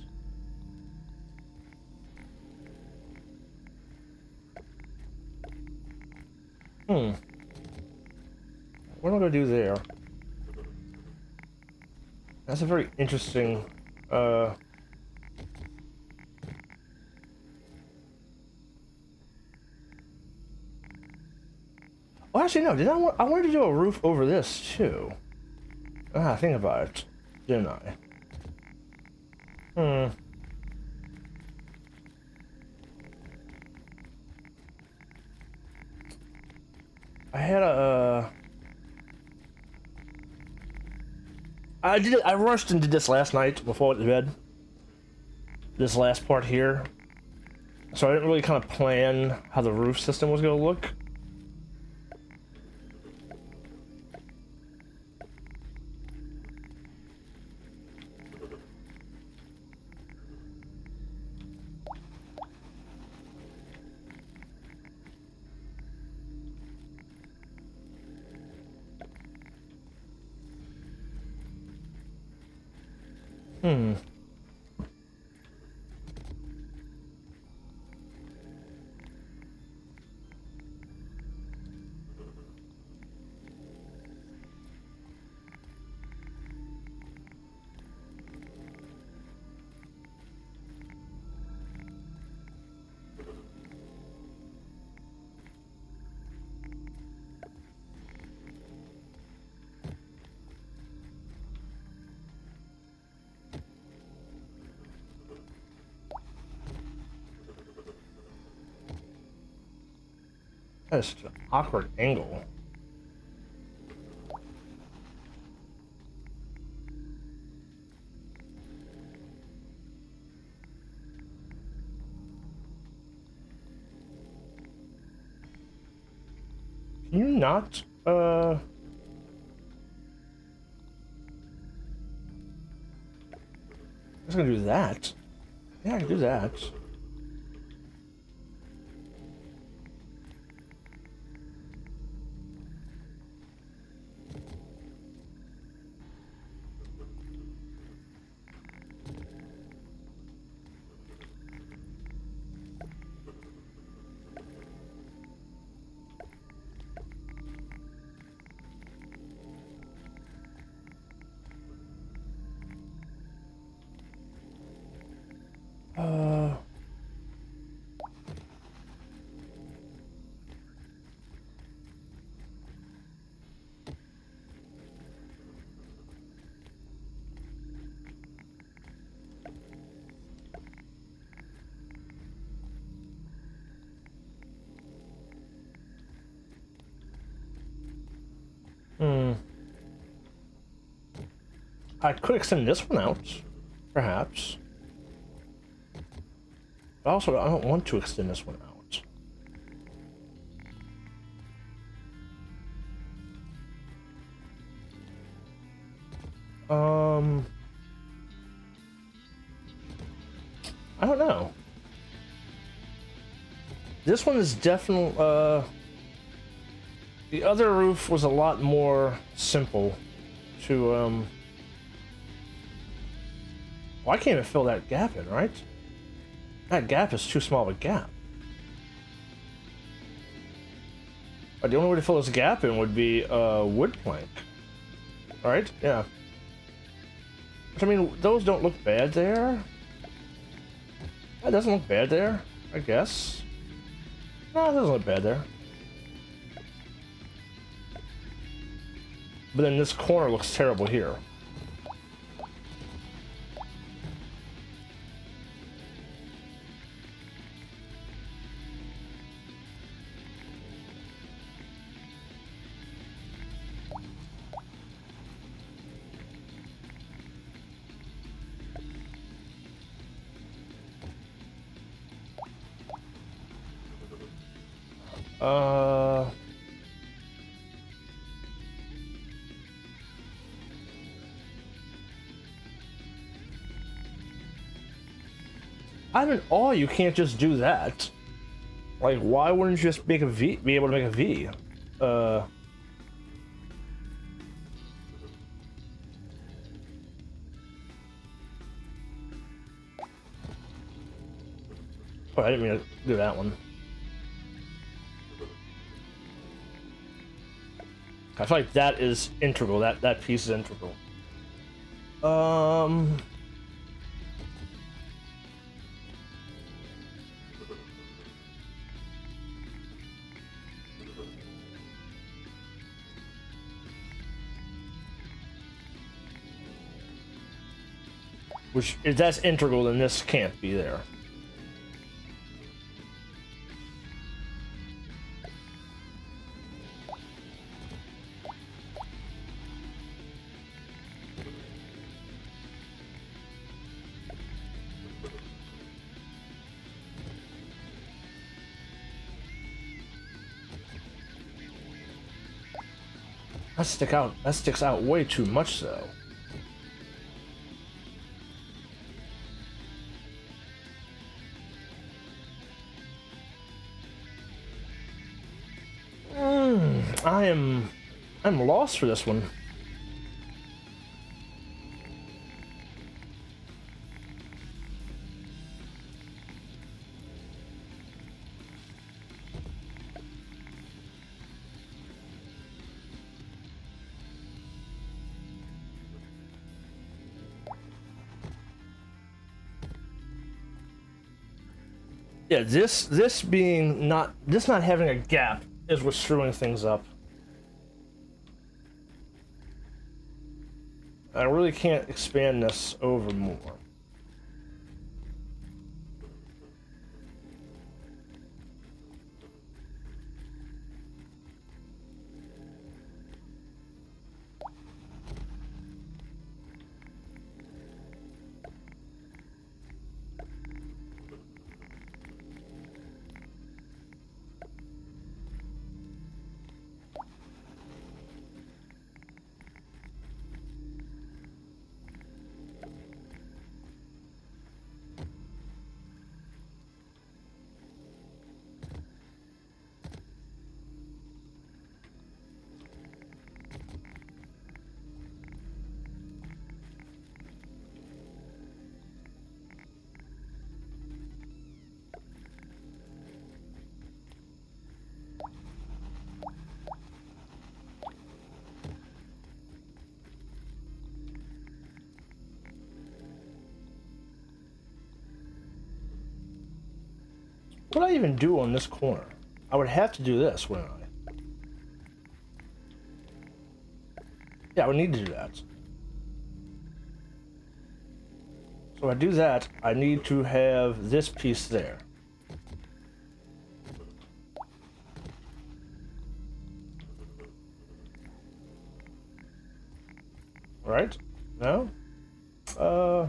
What am I gonna do there? That's a very interesting, Oh, actually, no. I wanted to do a roof over this too. Ah, think about it, didn't I? I had a. I rushed and did this last night before I went to bed. This last part here, so I didn't really kind of plan how the roof system was gonna look. That's such an awkward angle. Can you not, I was gonna do that. Yeah, I can do that. I could extend this one out, perhaps. But also, I don't want to extend this one out. I don't know. This one is definitely, the other roof was a lot more simple to, well, I can't even fill that gap in, right? That gap is too small of a gap. But the only way to fill this gap in would be wood plank. Right? Yeah. Which, I mean, those don't look bad there. That doesn't look bad there, I guess. No, it doesn't look bad there. But then this corner looks terrible here. I'm in awe you can't just do that. Like, why wouldn't you just make a V, be able to make a V? Oh, I didn't mean to do that one. I feel like that is integral. That piece is integral. Which, if that's integral, then this can't be there. That sticks out way too much, though. I'm lost for this one. Yeah, this not having a gap is what's screwing things up. I really can't expand this over more. What would I even do on this corner? I would have to do this, wouldn't I? Yeah, I would need to do that. So if I do that, I need to have this piece there. Right? No? Uh...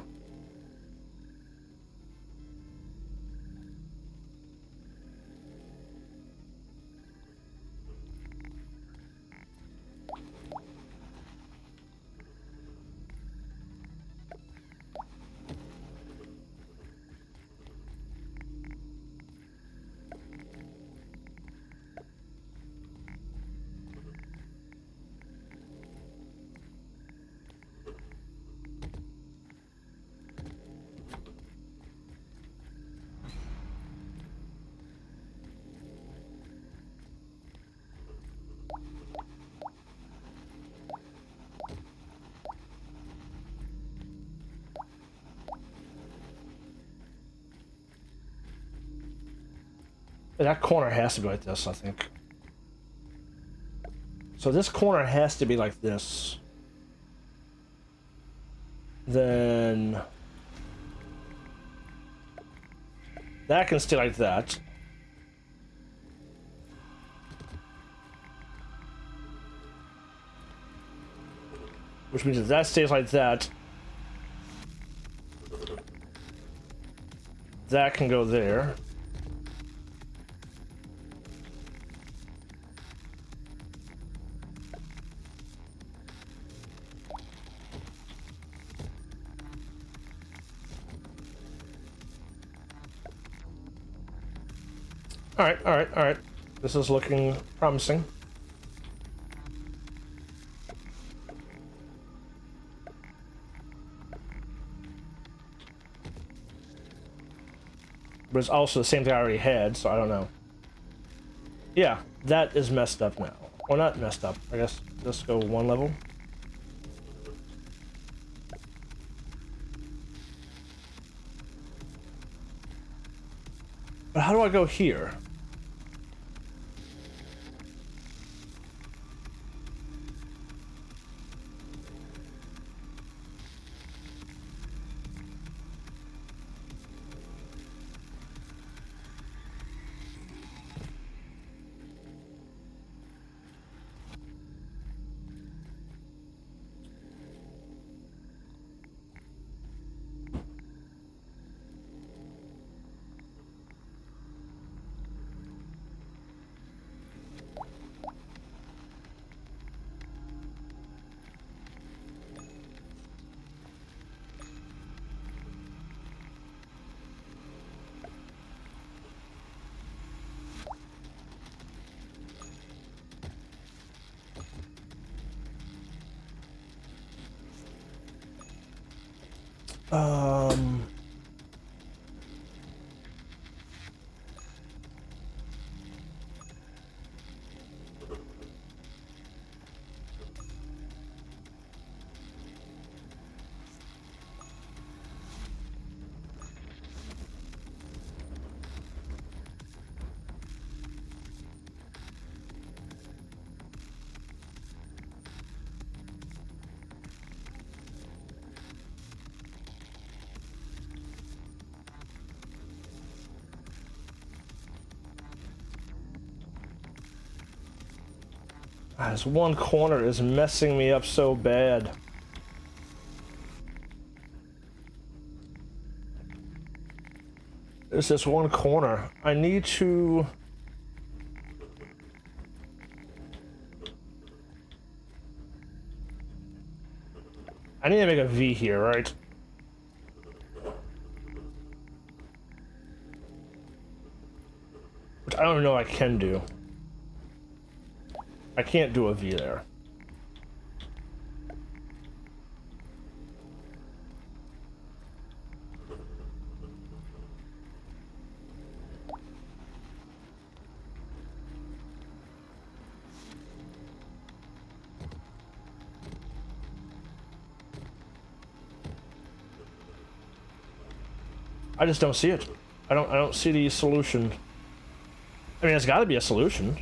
That corner has to be like this, I think. So this corner has to be like this. Then... that can stay like that. Which means if that stays like that, that can go there. Alright. This is looking promising. But it's also the same thing I already had, so I don't know. Yeah, that is messed up now. Well, not messed up. I guess let's go one level. But how do I go here? Um... This one corner is messing me up so bad. There's this one corner. I need to... I need to make a V here, right? Which I don't know I can do. I can't do a V there. I just don't see it. I don't see the solution. I mean, there's got to be a solution.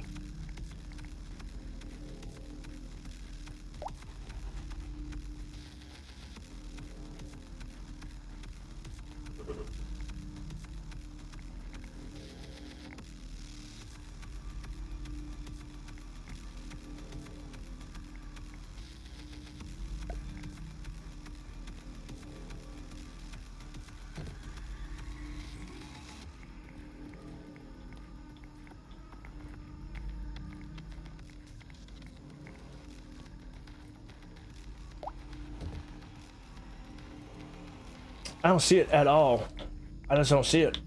I don't see it at all. I just don't see it.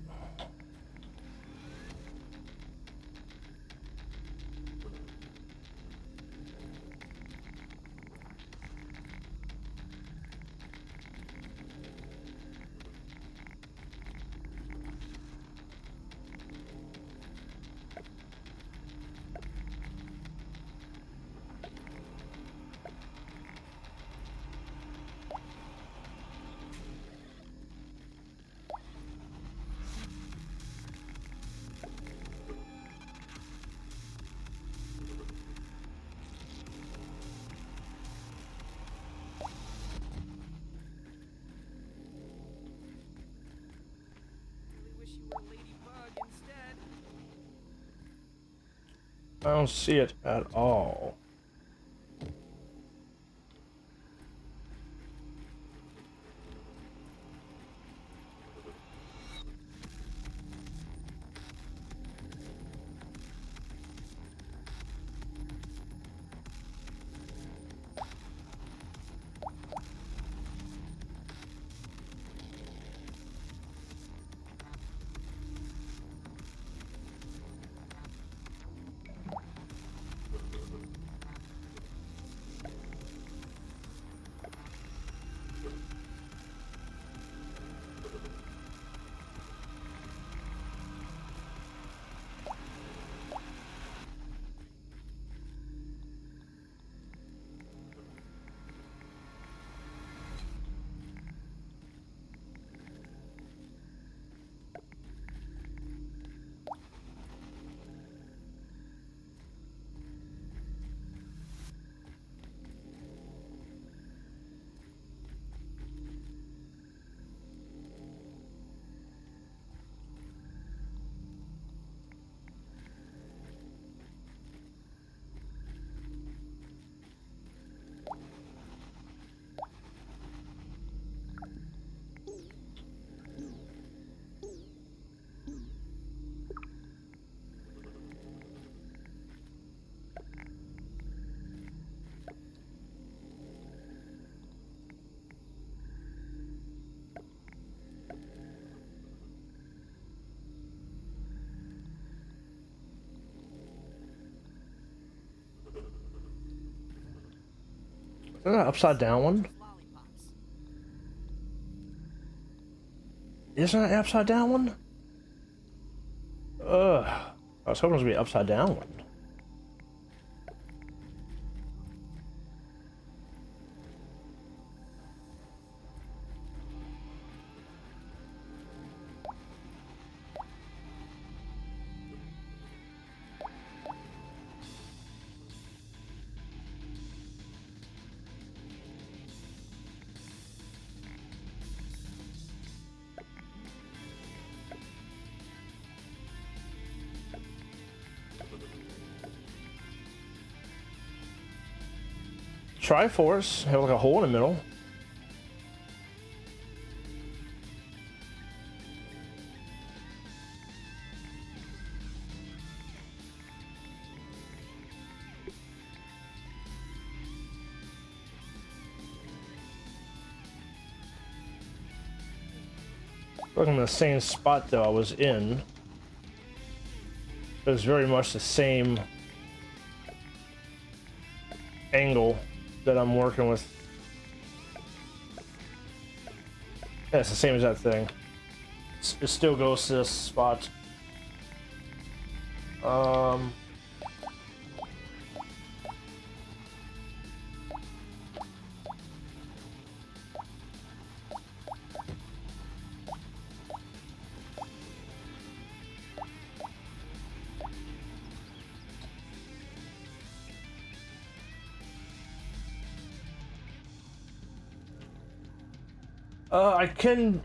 I don't see it at all. Is that an upside down one? Isn't that an upside down one? Ugh. I was hoping it was gonna be an upside down one. Triforce, have like a hole in the middle. Looking in the same spot though I was in. It was very much the same angle that I'm working with. Yeah, it's the same as that thing. It still goes to this spot.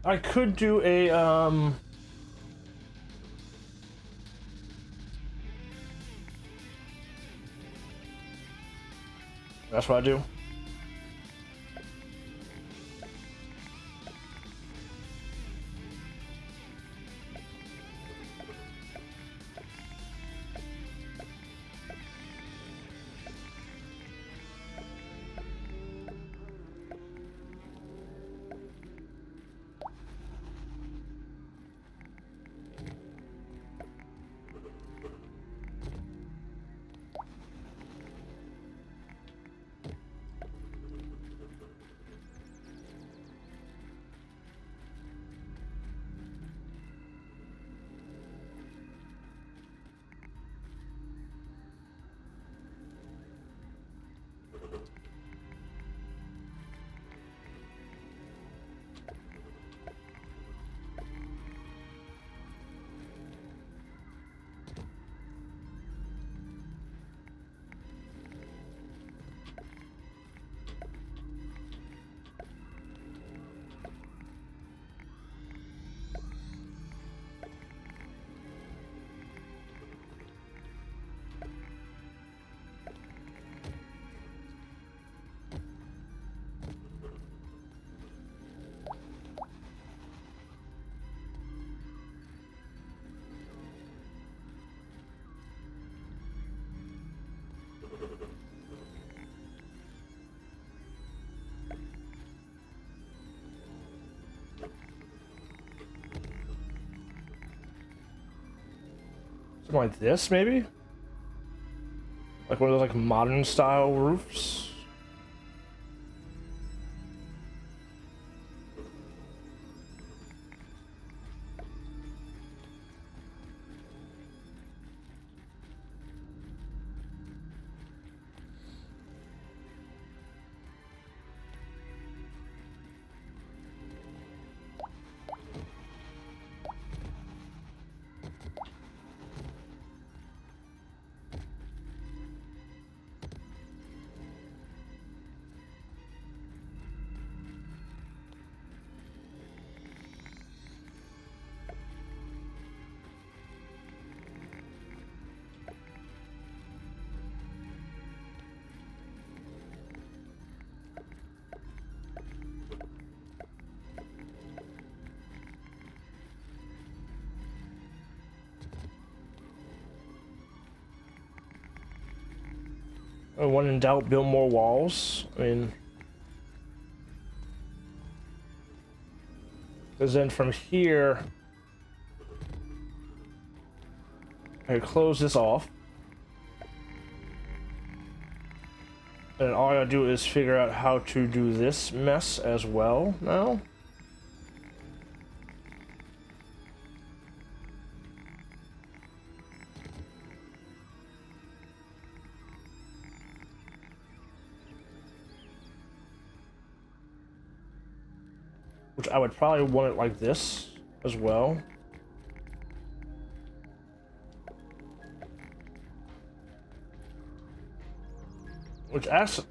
I could do a, that's what I do. Something like this, maybe? Like one of those like modern style roofs? When in doubt, build more walls. I mean, because then from here, I close this off. And all I gotta do is figure out how to do this mess as well now. Which I would probably want it like this as well. Which actually,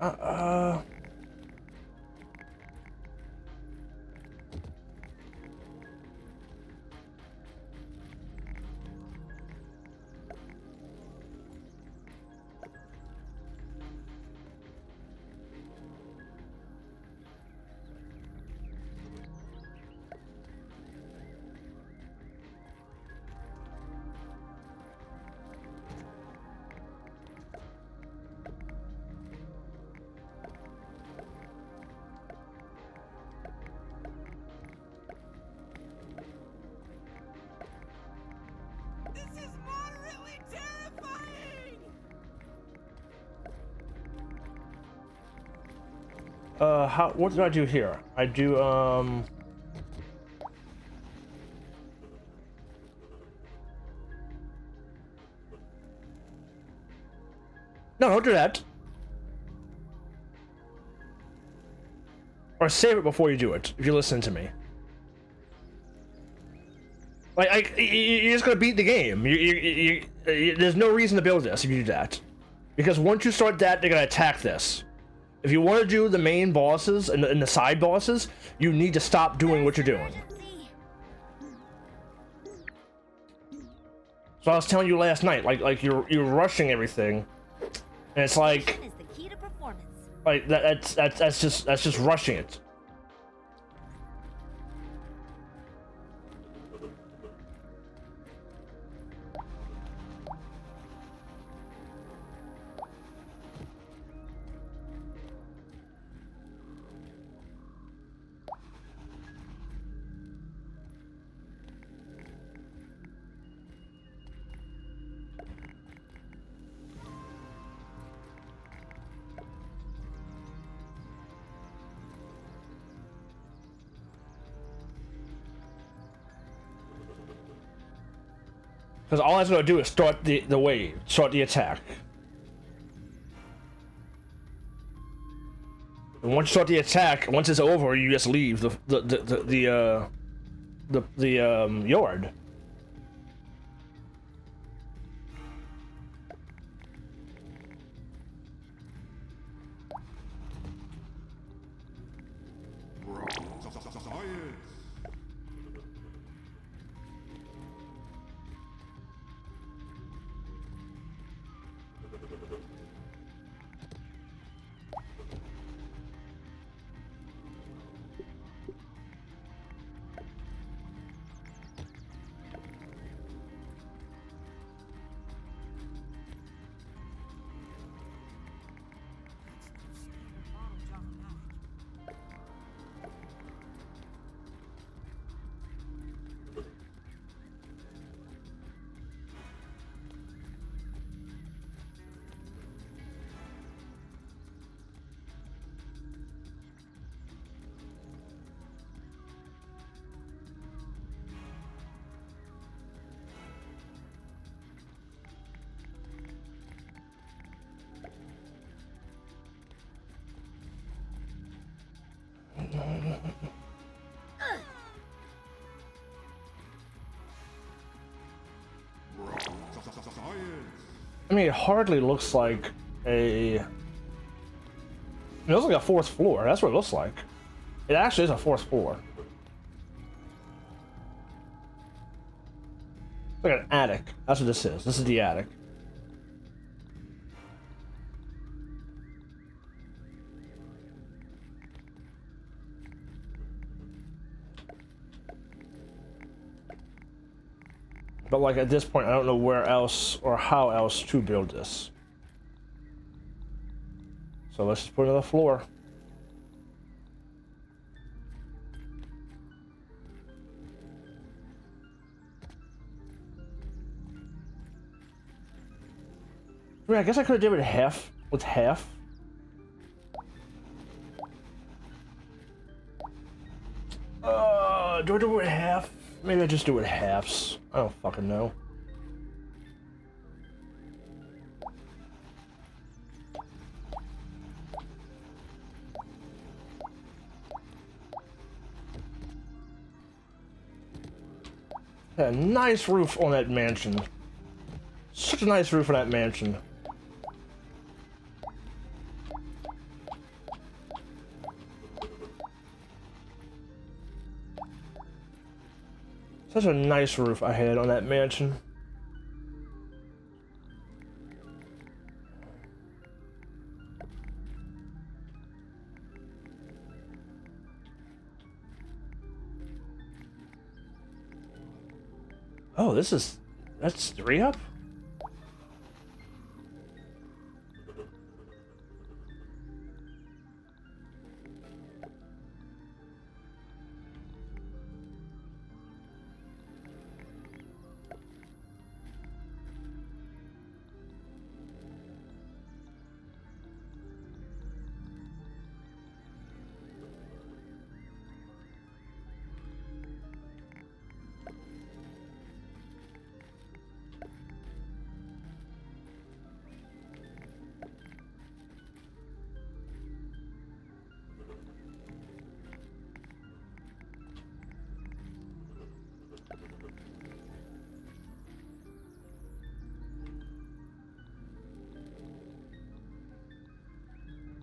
This is moderately terrifying! what did I do here? I do, no, don't do that. Or save it before you do it, if you listen to me. Like, you're just gonna beat the game. There's no reason to build this if you do that. Because once you start that, they're gonna attack this. If you want to do the main bosses and the side bosses, you need to stop doing what you're doing. So I was telling you last night, like you're rushing everything, and it's like Is the key to performance. that's just rushing it. Because all that's gonna do is start the wave, start the attack. And once you start the attack, once it's over, you just leave the yard. I mean, it hardly looks like a... It looks like a fourth floor. That's what it looks like. It actually is a fourth floor. It's like an attic. That's what this is. This is the attic. But like at this point, I don't know where else or how else to build this. So let's just put another floor. I mean, I guess I could have did it half with half. Do I do it half? Maybe I just do it halves. I don't fucking know. Yeah, nice roof on that mansion. Such a nice roof on that mansion. Such a nice roof I had on that mansion. Oh, that's 3 up?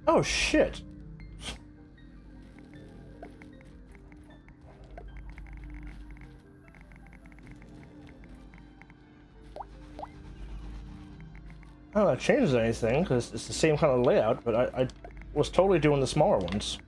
Oh shit. I don't know if that changes anything, because it's the same kind of layout, but I was totally doing the smaller ones.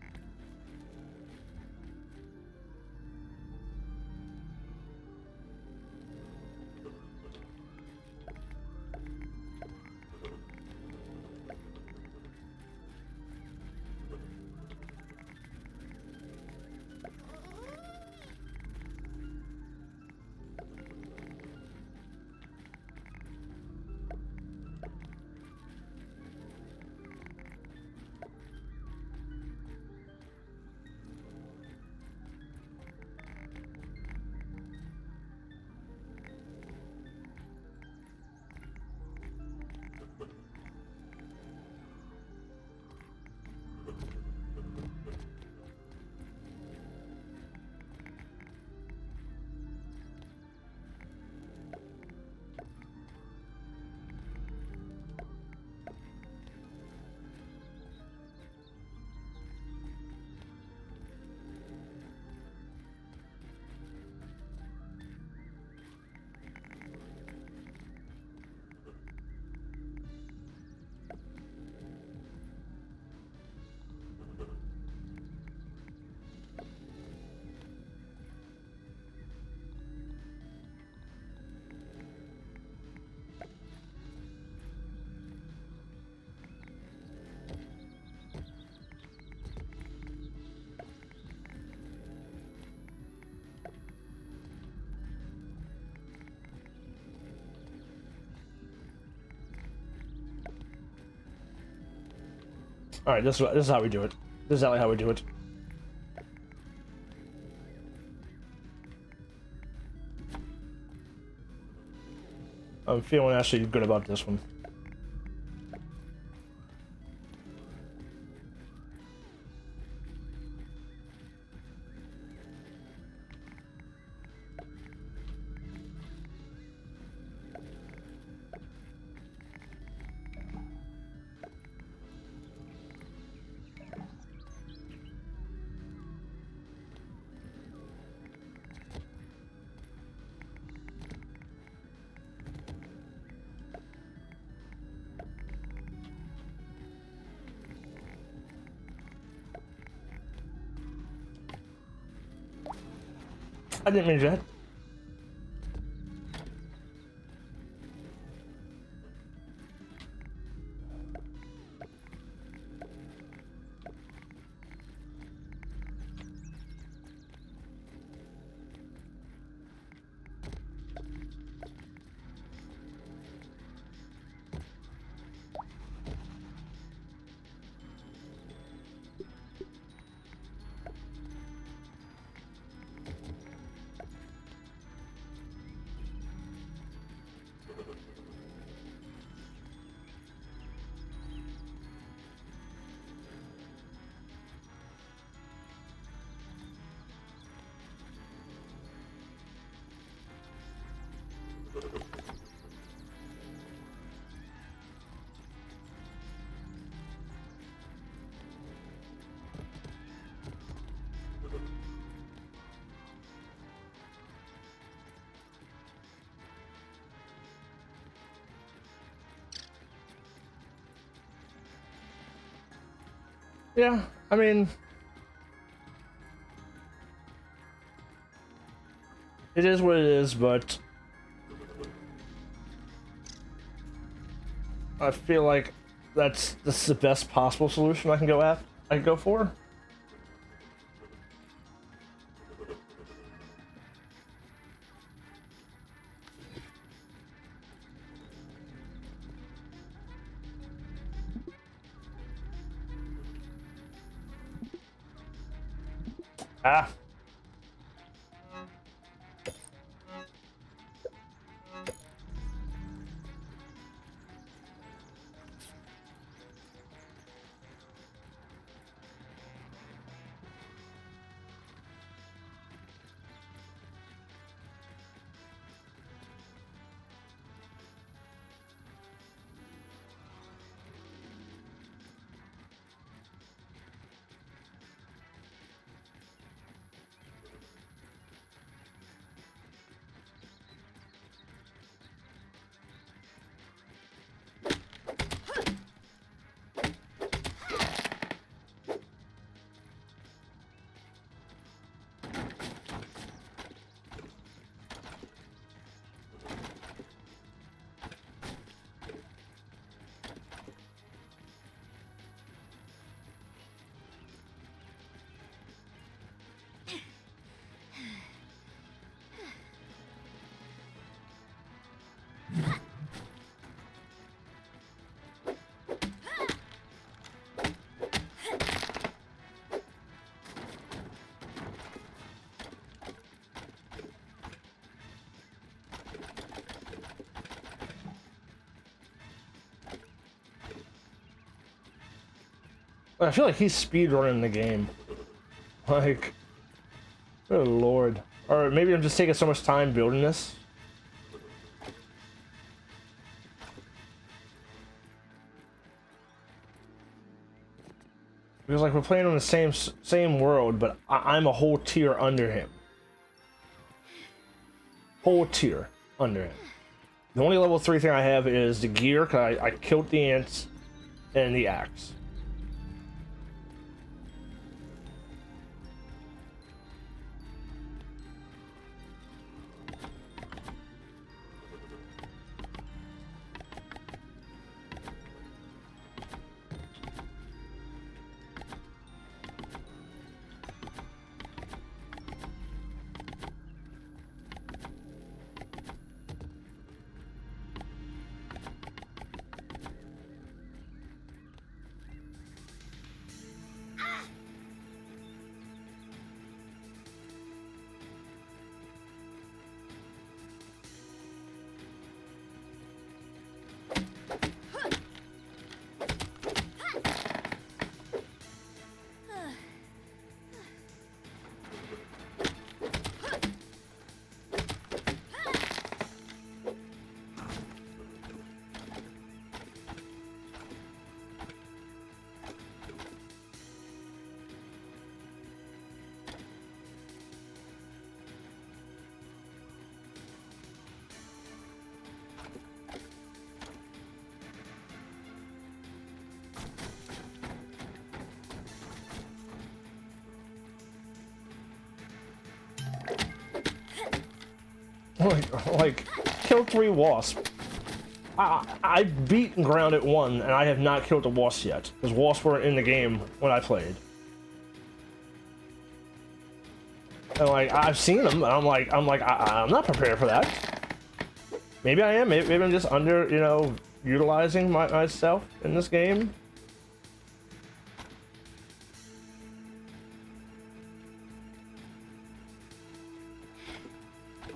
Alright, this is how we do it. This is exactly how we do it. I'm feeling actually good about this one. I didn't mean that. Yeah, I mean, it is what it is, but I feel like that's the best possible solution I can go for. Ah. I feel like he's speedrunning the game. Like, good lord. Or maybe I'm just taking so much time building this. Because like we're playing on the same world, but I'm a whole tier under him. Whole tier under him. The only level 3 thing I have is the gear, because I killed the ants, and the axe. like kill 3 wasps. I beat Grounded 1, and I have not killed a wasp yet, because wasps weren't in the game when I played. And like, I've seen them, and I'm like, I'm not prepared for that. Maybe I am. Maybe I'm just under, you know, utilizing myself in this game.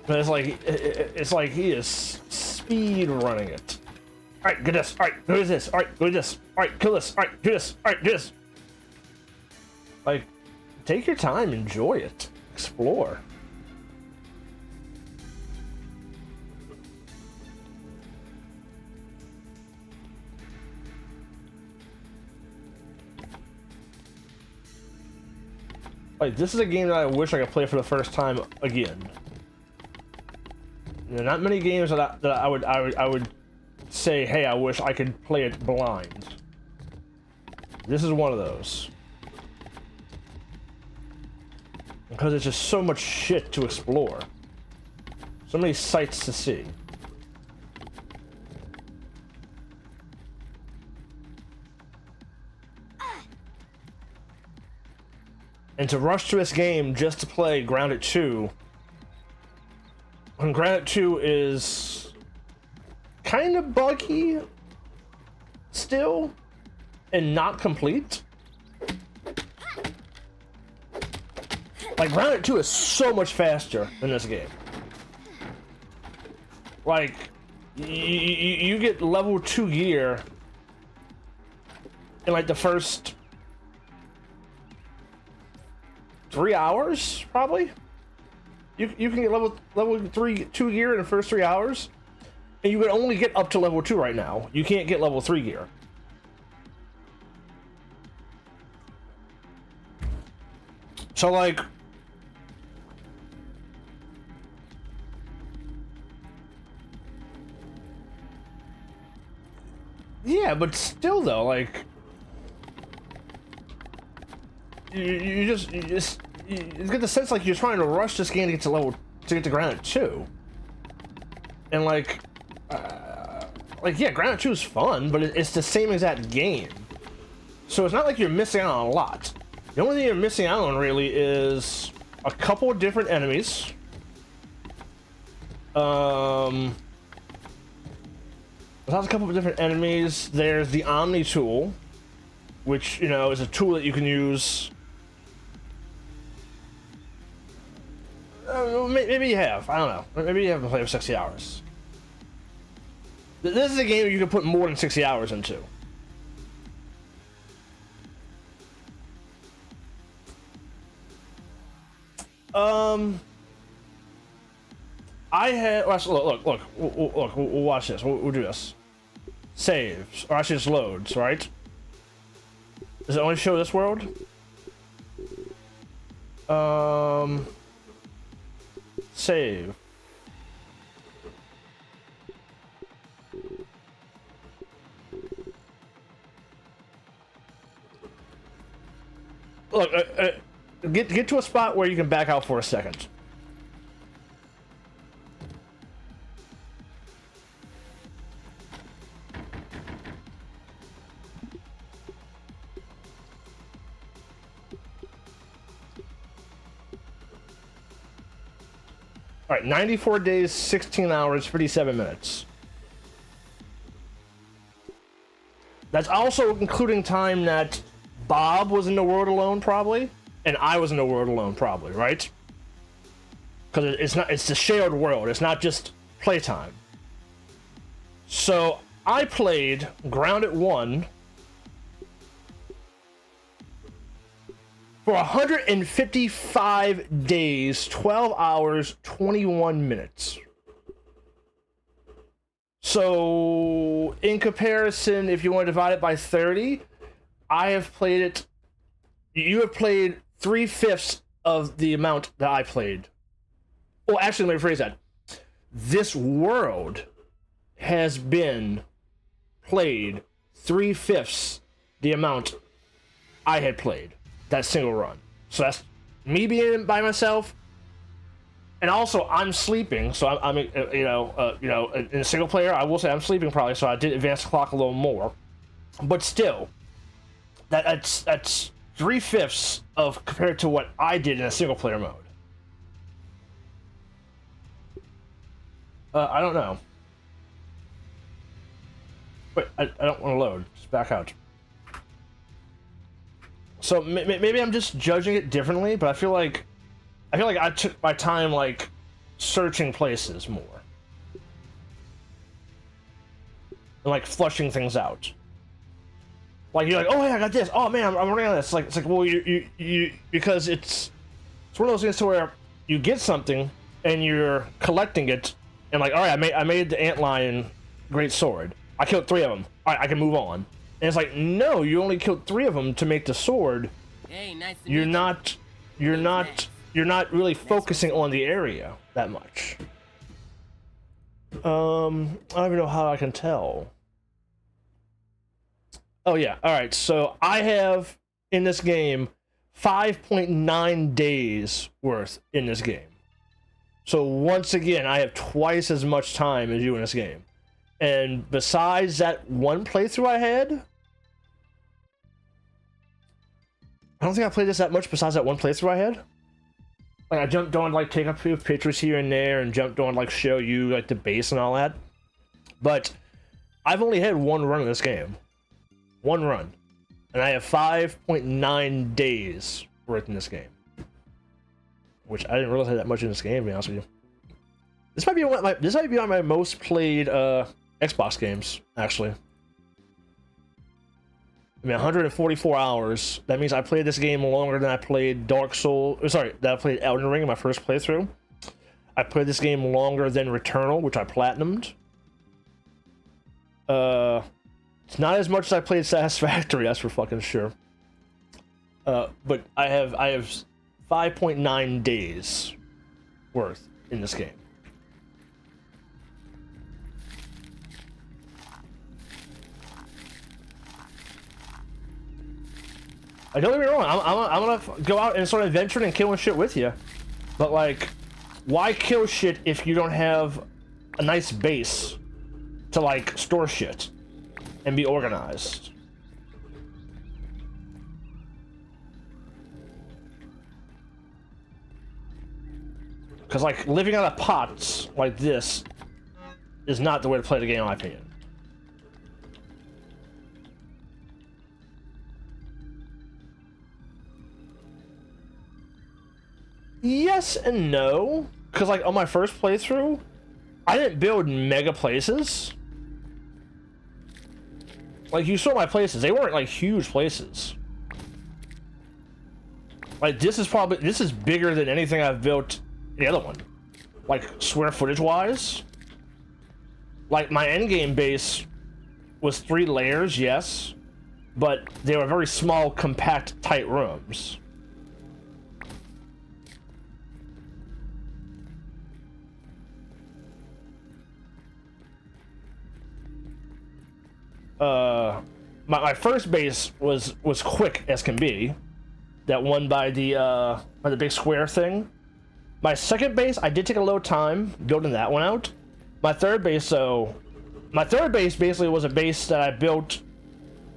But it's like he is speed running it. All right, get this. All right, go to this. All right, go to this. All right, kill this. All right, do this. All right, do this. Like, take your time, enjoy it, explore. Like, this is a game that I wish I could play for the first time again. There are not many games that I would say, hey, I wish I could play it blind. This is one of those. Because there's just so much shit to explore. So many sights to see. And to rush to this game just to play Grounded 2, when Grounded 2 is kind of buggy still and not complete. Like, Grounded 2 is so much faster than this game. Like, you get level 2 gear in like the first 3 hours, probably. You can get level 2 gear in the first 3 hours, and you can only get up to level 2 right now. You can't get level 3 gear. So like, yeah, but still though, like, you get the sense like you're trying to rush this game to get to Grounded 2, and like yeah, Grounded 2 is fun, but it's the same exact game, so it's not like you're missing out on a lot. The only thing you're missing out on really is a couple of different enemies. There's a couple of different enemies. There's the Omni tool, which, you know, is a tool that you can use. Maybe you have. I don't know. Maybe you haven't played for 60 hours. This is a game you can put more than 60 hours into. I had. Look. We'll watch this. We'll do this. Saves, or actually just loads, right? Does it only show this world? Save. Look, get to a spot where you can back out for a second. All right, 94 days, 16 hours, 57 minutes. That's also including time that Bob was in the world alone, probably, and I was in the world alone, probably, right? Because it's the shared world. It's not just playtime. So I played Grounded 1 for 155 days, 12 hours, 21 minutes. So, in comparison, if you want to divide it by 30, I have played it. You have played 3/5 of the amount that I played. Well, actually, let me rephrase that. This world has been played 3/5 the amount I had played that single run. So that's me being by myself And also, I'm sleeping, so in a single player, I will say I'm sleeping probably, so I did advance the clock a little more. But still, that's 3/5 of compared to what I did in a single player mode. I don't know. Wait, I don't want to load. Just back out. So maybe I'm just judging it differently, but I feel like I took my time like searching places more and like flushing things out. Like you're like, oh hey, I got this. Oh man, I'm running on this. It's like well you because it's one of those things to where you get something and you're collecting it and like all right, I made the antlion great sword. I killed 3 of them. All right, I can move on. And it's like no, you only killed 3 of them to make the sword. Hey, nice to You're meet not you're not really focusing on the area that much. I don't even know how I can tell. Oh yeah, all right. So I have in this game 5.9 days worth in this game. So once again, I have twice as much time as you in this game. And besides that one playthrough I had, I don't think I played this that much besides that one playthrough I had. Like I jumped on like take a few pictures here and there and jumped on like show you like the base and all that. But I've only had one run in this game. One run. And I have 5.9 days worth in this game. Which I didn't realize I had that much in this game, to be honest with you. This might be one of my most played Xbox games, actually. I mean, 144 hours. That means I played this game longer than I played Dark Souls. Sorry, that I played Elden Ring in my first playthrough. I played this game longer than Returnal, which I platinumed. It's not as much as I played Satisfactory, that's for fucking sure. But I have 5.9 days worth in this game. Don't get me wrong, I'm gonna go out and start adventuring and killing shit with you. But like, why kill shit if you don't have a nice base to like store shit and be organized? Because like living out of pots like this is not the way to play the game, in my opinion. Yes and no, because like on my first playthrough, I didn't build mega places. Like you saw my places, they weren't like huge places. Like this is bigger than anything I've built the other one. Like square footage wise. Like my endgame base was 3 layers, yes, but they were very small, compact, tight rooms. My first base was quick as can be, that one by the big square thing. My second base, I did take a little time building that one out. My third base basically was a base that I built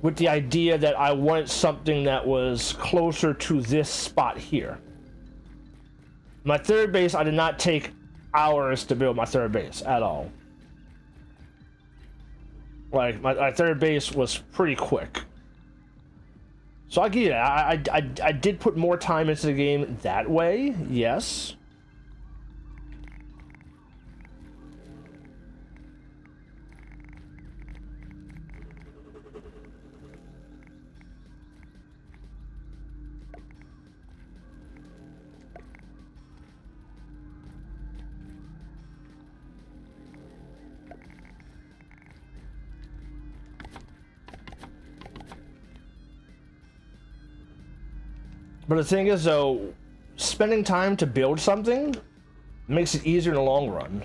with the idea that I wanted something that was closer to this spot here. My third base, I did not take hours to build my third base at all. Like my third base was pretty quick. So I get it. I did put more time into the game that way, yes. But the thing is, though, spending time to build something makes it easier in the long run.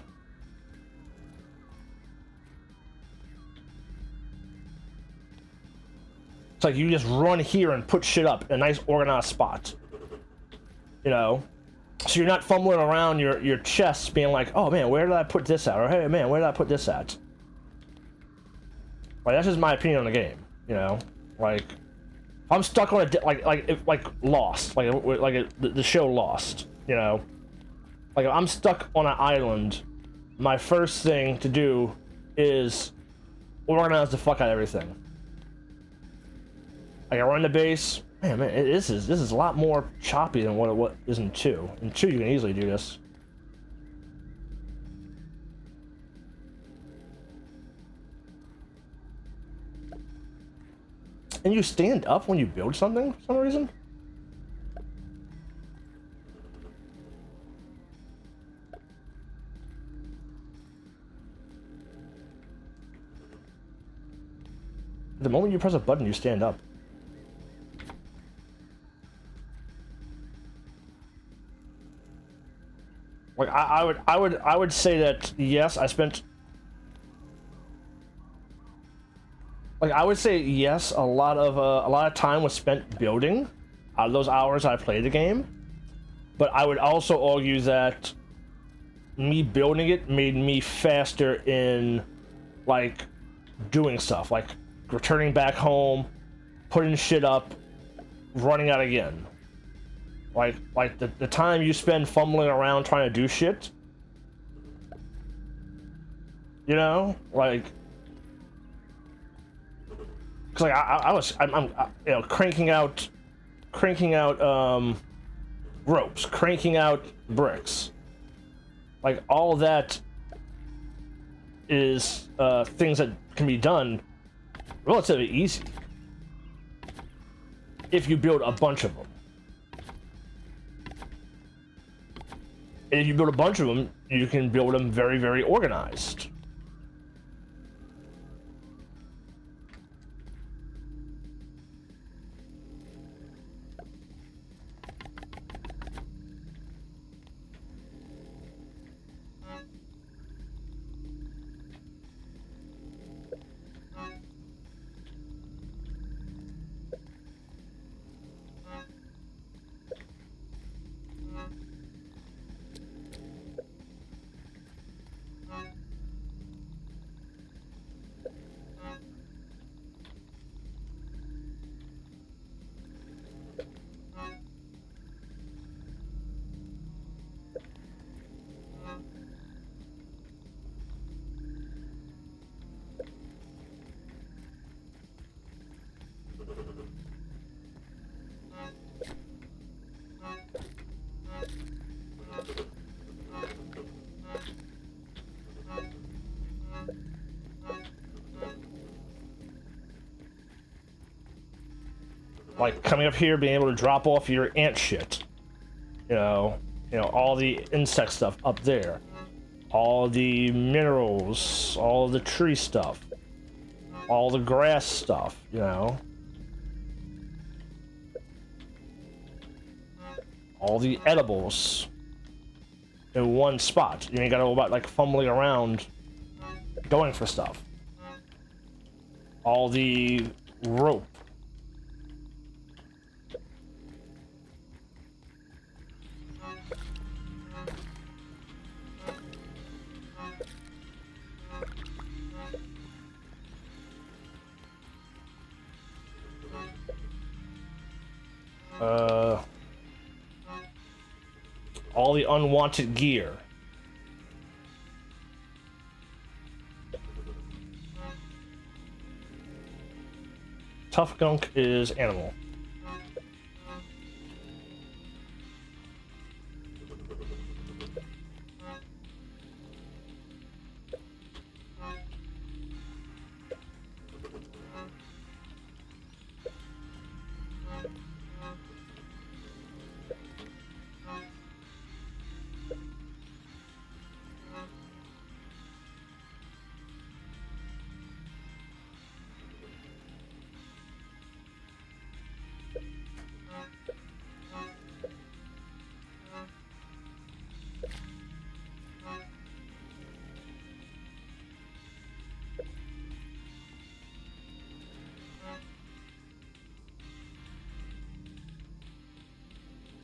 It's like you just run here and put shit up in a nice organized spot. You know? So you're not fumbling around your chest being like, oh man, where did I put this at? Or hey man, where did I put this at? Like, that's just my opinion on the game, you know? Like, I'm stuck on a, like Lost, the show Lost, you know? Like, if I'm stuck on an island, my first thing to do is organize the fuck out of everything. Like, I run the base. Man, this is a lot more choppy than what is in 2. In 2, you can easily do this. And you stand up when you build something for some reason? The moment you press a button, you stand up. Like, I would say that yes, I spent, like, I would say yes, a lot of time was spent building out of those hours I played the game. But I would also argue that me building it made me faster in, like, doing stuff, like returning back home, putting shit up, running out again. Like the time you spend fumbling around trying to do shit, you know, like, cause like I'm you know, cranking out ropes, cranking out bricks, like all that is things that can be done relatively easy if you build a bunch of them. And if you build a bunch of them, you can build them very, very organized. Like coming up here, being able to drop off your ant shit, you know, all the insect stuff up there, all the minerals, all the tree stuff, all the grass stuff, you know, all the edibles in one spot. You ain't gotta go about like fumbling around going for stuff. All the rope. All the unwanted gear. Tough gunk is animal.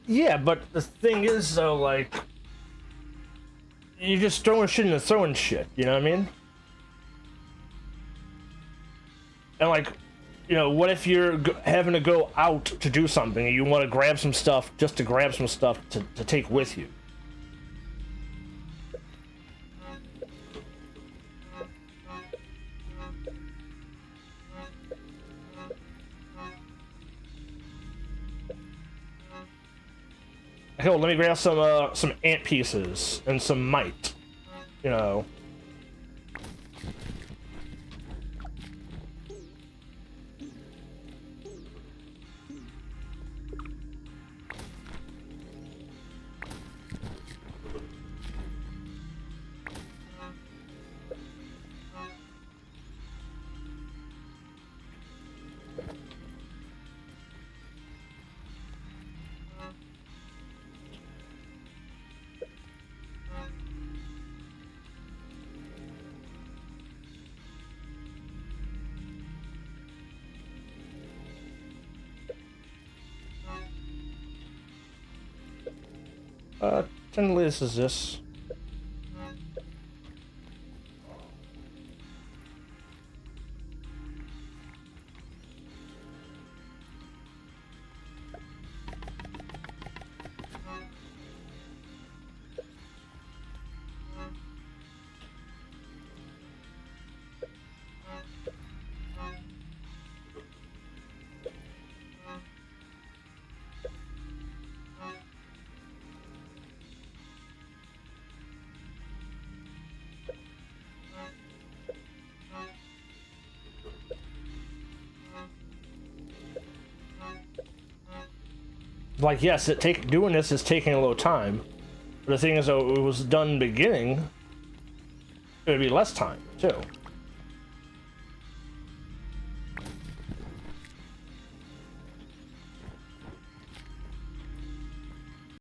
Yeah, but the thing is, though, like, you're just throwing shit into throwing shit, you know what I mean? And, like, you know, what if you're having to go out to do something and you want to grab some stuff just to grab some stuff to take with you? Hell, let me grab some ant pieces and some mite, you know. Tentatively this is this. Like, yes, doing this is taking a little time, but the thing is, though, it was done in the beginning, it would be less time too.